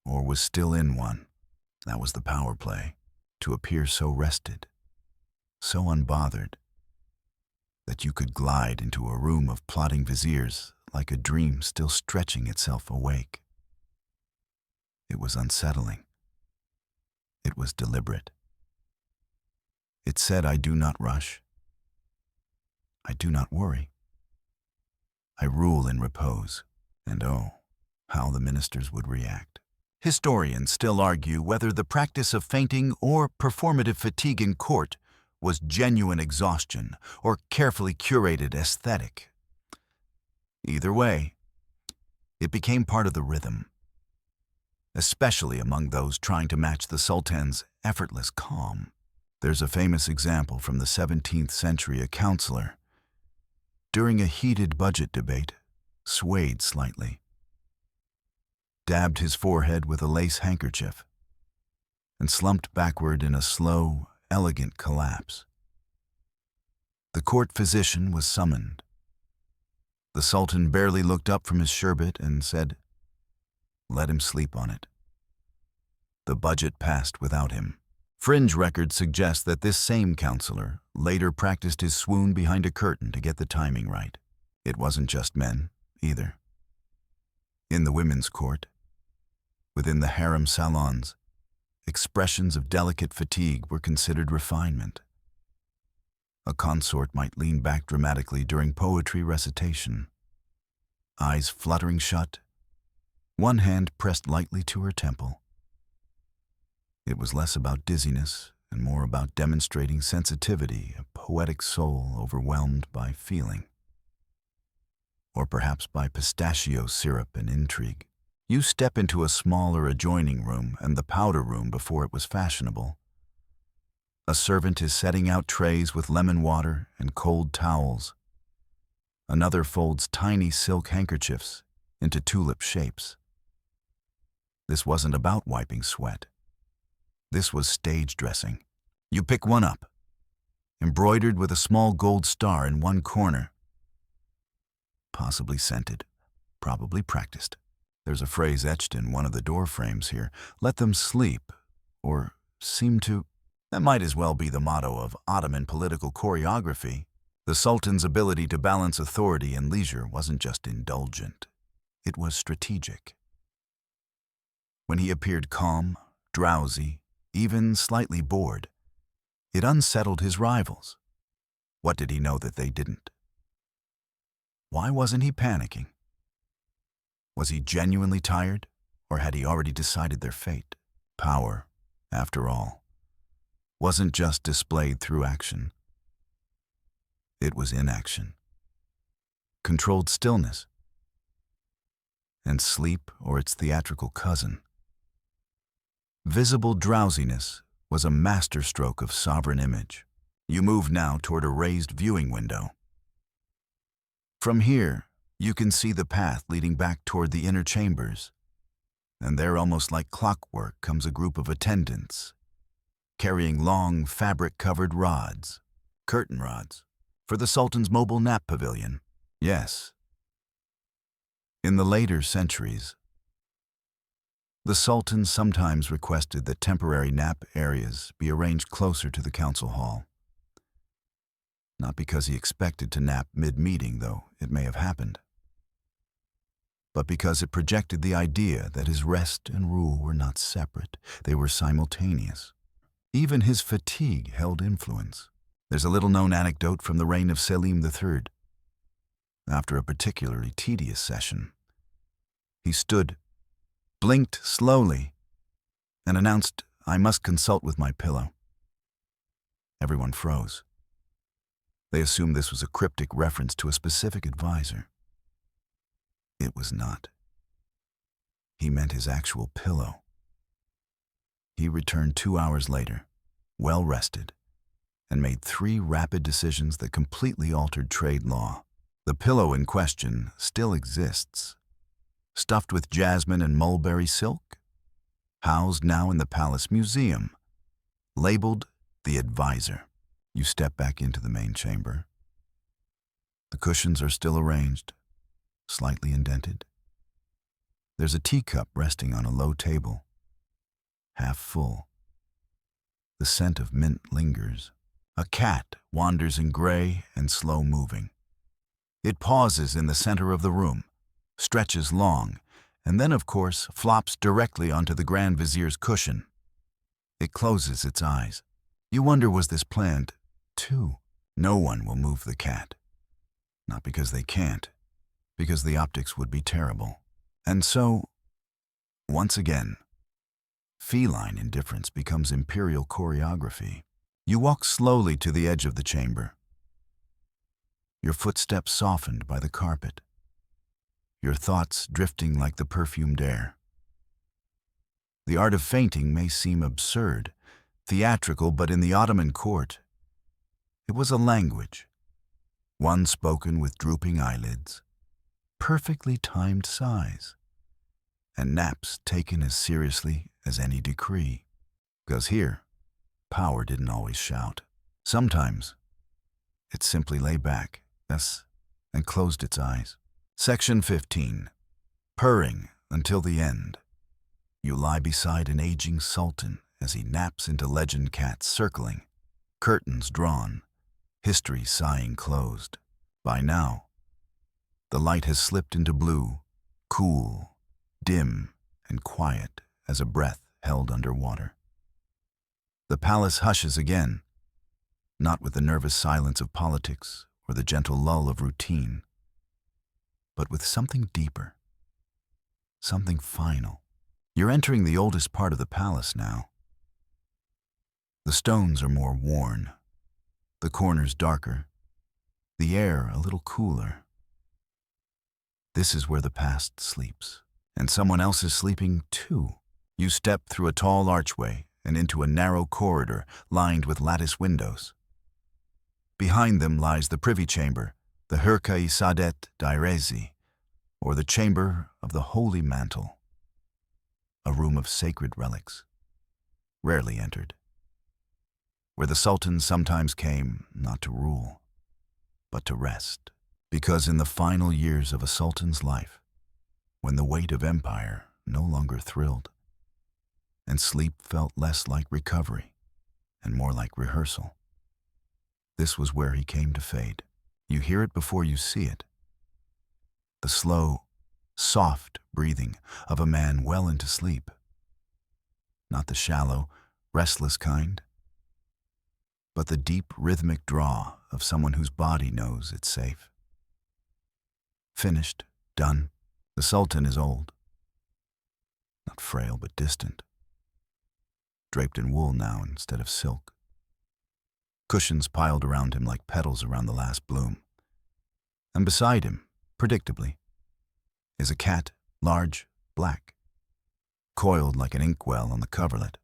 S1: or was still in one. That was the power play, to appear so rested, so unbothered, that you could glide into a room of plotting viziers like a dream still stretching itself awake. It was unsettling. It was deliberate. It said, I do not rush. I do not worry. I rule in repose. And oh, how the ministers would react. Historians still argue whether the practice of fainting or performative fatigue in court was genuine exhaustion or carefully curated aesthetic. Either way, it became part of the rhythm, especially among those trying to match the Sultan's effortless calm. There's a famous example from the 17th century. A counselor, during a heated budget debate, swayed slightly, dabbed his forehead with a lace handkerchief, and slumped backward in a slow, elegant collapse. The court physician was summoned. The Sultan barely looked up from his sherbet and said, "Let him sleep on it." The budget passed without him. Fringe records suggest that this same counselor later practiced his swoon behind a curtain to get the timing right. It wasn't just men, either. In the women's court, within the harem salons, expressions of delicate fatigue were considered refinement. A consort might lean back dramatically during poetry recitation, eyes fluttering shut, one hand pressed lightly to her temple. It was less about dizziness and more about demonstrating sensitivity, a poetic soul overwhelmed by feeling. Or perhaps by pistachio syrup and intrigue. You step into a smaller adjoining room and the powder room before it was fashionable. A servant is setting out trays with lemon water and cold towels. Another folds tiny silk handkerchiefs into tulip shapes. This wasn't about wiping sweat. This was stage dressing. You pick one up, embroidered with a small gold star in one corner. Possibly scented, probably practiced. There's a phrase etched in one of the door frames here. Let them sleep, or seem to. That might as well be the motto of Ottoman political choreography. The Sultan's ability to balance authority and leisure wasn't just indulgent. It was strategic. When he appeared calm, drowsy, even slightly bored, it unsettled his rivals. What did he know that they didn't? Why wasn't he panicking? Was he genuinely tired, or had he already decided their fate? Power, after all, wasn't just displayed through action. It was inaction, controlled stillness, and sleep, or its theatrical cousin. Visible drowsiness was a masterstroke of sovereign image. You move now toward a raised viewing window. From here, you can see the path leading back toward the inner chambers, and there, almost like clockwork, comes a group of attendants, carrying long, fabric-covered rods, curtain rods, for the Sultan's mobile nap pavilion. Yes. In the later centuries, the Sultan sometimes requested that temporary nap areas be arranged closer to the council hall. Not because he expected to nap mid-meeting, though it may have happened, but because it projected the idea that his rest and rule were not separate, they were simultaneous. Even his fatigue held influence. There's a little-known anecdote from the reign of Selim III. After a particularly tedious session, he stood, blinked slowly, and announced, "I must consult with my pillow." Everyone froze. They assumed this was a cryptic reference to a specific advisor. It was not. He meant his actual pillow. He returned 2 hours later, well rested, and made 3 rapid decisions that completely altered trade law. The pillow in question still exists, stuffed with jasmine and mulberry silk, housed now in the Palace Museum, labeled the Advisor. You step back into the main chamber. The cushions are still arranged, slightly indented. There's a teacup resting on a low table, half full. The scent of mint lingers. A cat wanders in gray and slow-moving. It pauses in the center of the room, stretches long, and then, of course, flops directly onto the Grand Vizier's cushion. It closes its eyes. You wonder, was this planned, too? No one will move the cat. Not because they can't, because the optics would be terrible. And so, once again, feline indifference becomes imperial choreography. You walk slowly to the edge of the chamber, your footsteps softened by the carpet, your thoughts drifting like the perfumed air. The art of fainting may seem absurd, theatrical, but in the Ottoman court, it was a language, one spoken with drooping eyelids, perfectly timed sighs, and naps taken as seriously as any decree. Because here, power didn't always shout. Sometimes, it simply lay back, and closed its eyes. Section 15. Purring until the end. You lie beside an aging sultan as he naps into legend cats circling, curtains drawn, history sighing closed. By now, the light has slipped into blue, cool, dim, and quiet as a breath held underwater. The palace hushes again, not with the nervous silence of politics or the gentle lull of routine, but with something deeper, something final. You're entering the oldest part of the palace now. The The stones are more worn, the corners darker, the air a little cooler. This is where the past sleeps, and someone else is sleeping too. You step through a tall archway and into a narrow corridor lined with lattice windows. Behind them lies the privy chamber, the Hırka-i Saadet Dairesi, or the chamber of the Holy Mantle, a room of sacred relics, rarely entered, where the sultans sometimes came not to rule, but to rest. Because in the final years of a sultan's life, when the weight of empire no longer thrilled, and sleep felt less like recovery and more like rehearsal, this was where he came to fade. You hear it before you see it. The slow, soft breathing of a man well into sleep. Not the shallow, restless kind, but the deep rhythmic draw of someone whose body knows it's safe. Finished, done. The sultan is old. Not frail, but distant. Draped in wool now instead of silk. Cushions piled around him like petals around the last bloom. And beside him, predictably, is a cat, large, black, coiled like an inkwell on the coverlet.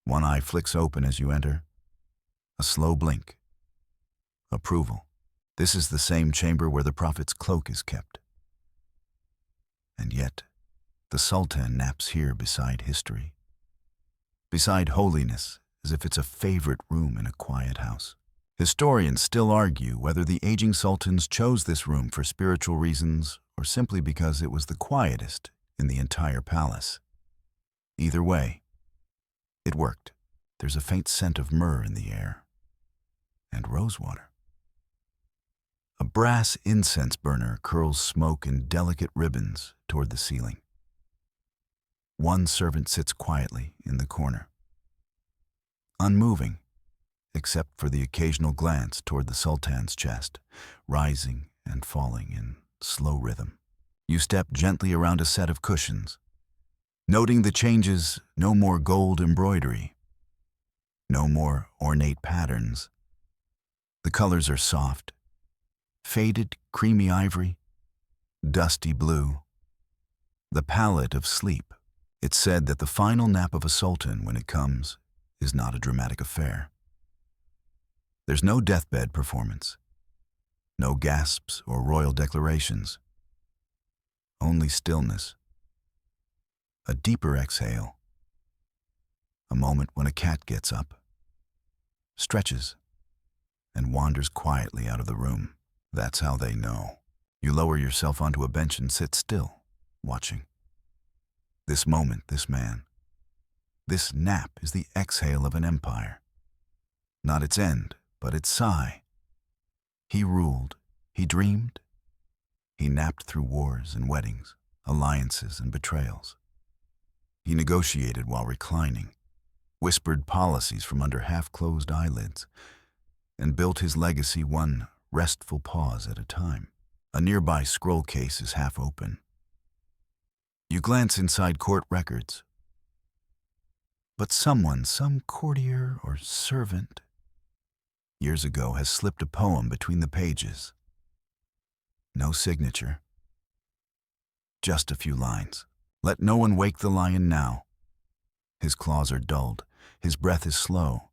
S1: One eye flicks open as you enter. A slow blink. Approval. This is the same chamber where the prophet's cloak is kept. And yet, the sultan naps here beside history, beside holiness, as if it's a favorite room in a quiet house. Historians still argue whether the aging sultans chose this room for spiritual reasons or simply because it was the quietest in the entire palace. Either way, it worked. There's a faint scent of myrrh in the air, and rosewater. A brass incense burner curls smoke in delicate ribbons toward the ceiling. One servant sits quietly in the corner, unmoving, except for the occasional glance toward the sultan's chest, rising and falling in slow rhythm. You step gently around a set of cushions, noting the changes: no more gold embroidery, no more ornate patterns. The colors are soft, faded creamy ivory, dusty blue, the palette of sleep. It's said that the final nap of a sultan, when it comes, is not a dramatic affair. There's no deathbed performance, no gasps or royal declarations, only stillness, a deeper exhale, a moment when a cat gets up, stretches, and wanders quietly out of the room. That's how they know. You lower yourself onto a bench and sit still, watching. This moment, this man, this nap is the exhale of an empire. Not its end, but its sigh. He ruled, he dreamed, he napped through wars and weddings, alliances and betrayals. He negotiated while reclining, whispered policies from under half-closed eyelids, and built his legacy one restful pause at a time. A nearby scroll case is half open. You glance inside court records. But someone, some courtier or servant, years ago has slipped a poem between the pages. No signature. Just a few lines. Let no one wake the lion now. His claws are dulled. His breath is slow.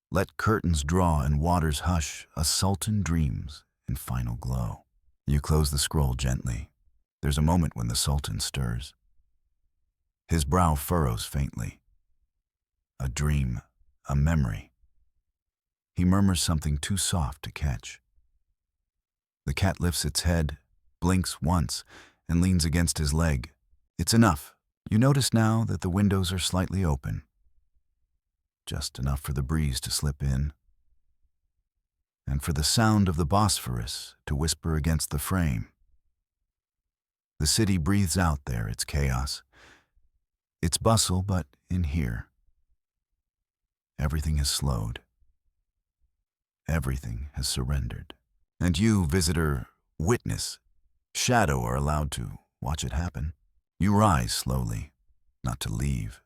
S1: Let curtains draw and waters hush. A sultan dreams in final glow. You close the scroll gently. There's a moment when the sultan stirs. His brow furrows faintly. A dream, a memory. He murmurs something too soft to catch. The cat lifts its head, blinks once, and leans against his leg. It's enough. You notice now that the windows are slightly open. Just enough for the breeze to slip in, and for the sound of the Bosphorus to whisper against the frame. The city breathes out there its chaos, its bustle, but in here, everything has slowed. Everything has surrendered. And you, visitor, witness, shadow are allowed to watch it happen. You rise slowly, not to leave,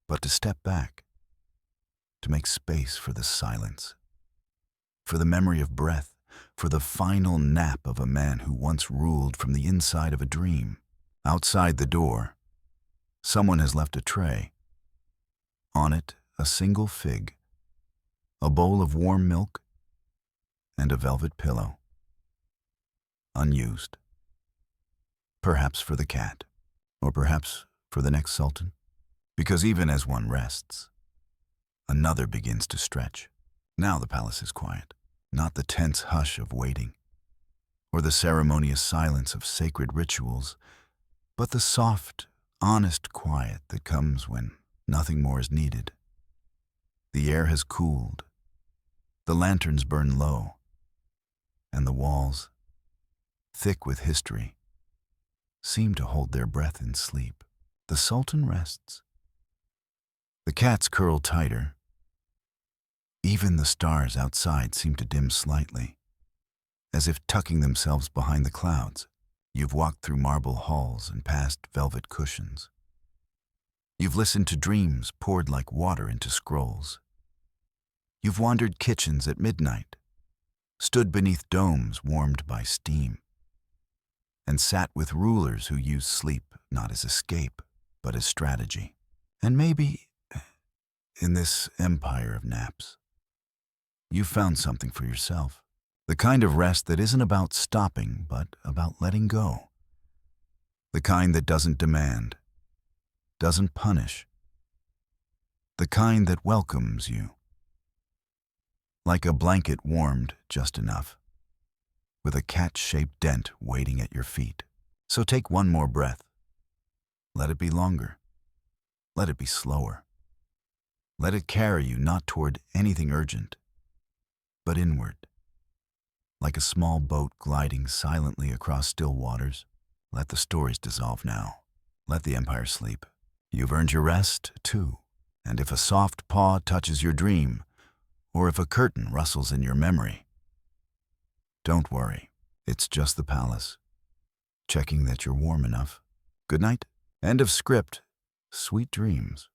S1: but to step back. to make space for the silence, for the memory of breath, for the final nap of a man who once ruled from the inside of a dream. Outside the door, someone has left a tray. On it, a single fig, a bowl of warm milk, and a velvet pillow. Unused. Perhaps for the cat, or perhaps for the next sultan. Because even as one rests, another begins to stretch. Now the palace is quiet, not the tense hush of waiting, or the ceremonious silence of sacred rituals, but the soft, honest quiet that comes when nothing more is needed. The air has cooled, the lanterns burn low, and the walls, thick with history, seem to hold their breath in sleep. The sultan rests. The cats curl tighter. Even the stars outside seem to dim slightly, as if tucking themselves behind the clouds. You've walked through marble halls and past velvet cushions. You've listened to dreams poured like water into scrolls. You've wandered kitchens at midnight, stood beneath domes warmed by steam, and sat with rulers who use sleep not as escape, but as strategy. And maybe, in this empire of naps, you've found something for yourself. The kind of rest that isn't about stopping, but about letting go. The kind that doesn't demand, doesn't punish. The kind that welcomes you. Like a blanket warmed just enough, with a cat-shaped dent waiting at your feet. So take one more breath. Let it be longer. Let it be slower. Let it carry you not toward anything urgent, but inward. Like a small boat gliding silently across still waters. Let the stories dissolve now. Let the empire sleep. You've earned your rest, too. And if a soft paw touches your dream, or if a curtain rustles in your memory, don't worry. It's just the palace, checking that you're warm enough. Good night. End of script. Sweet dreams.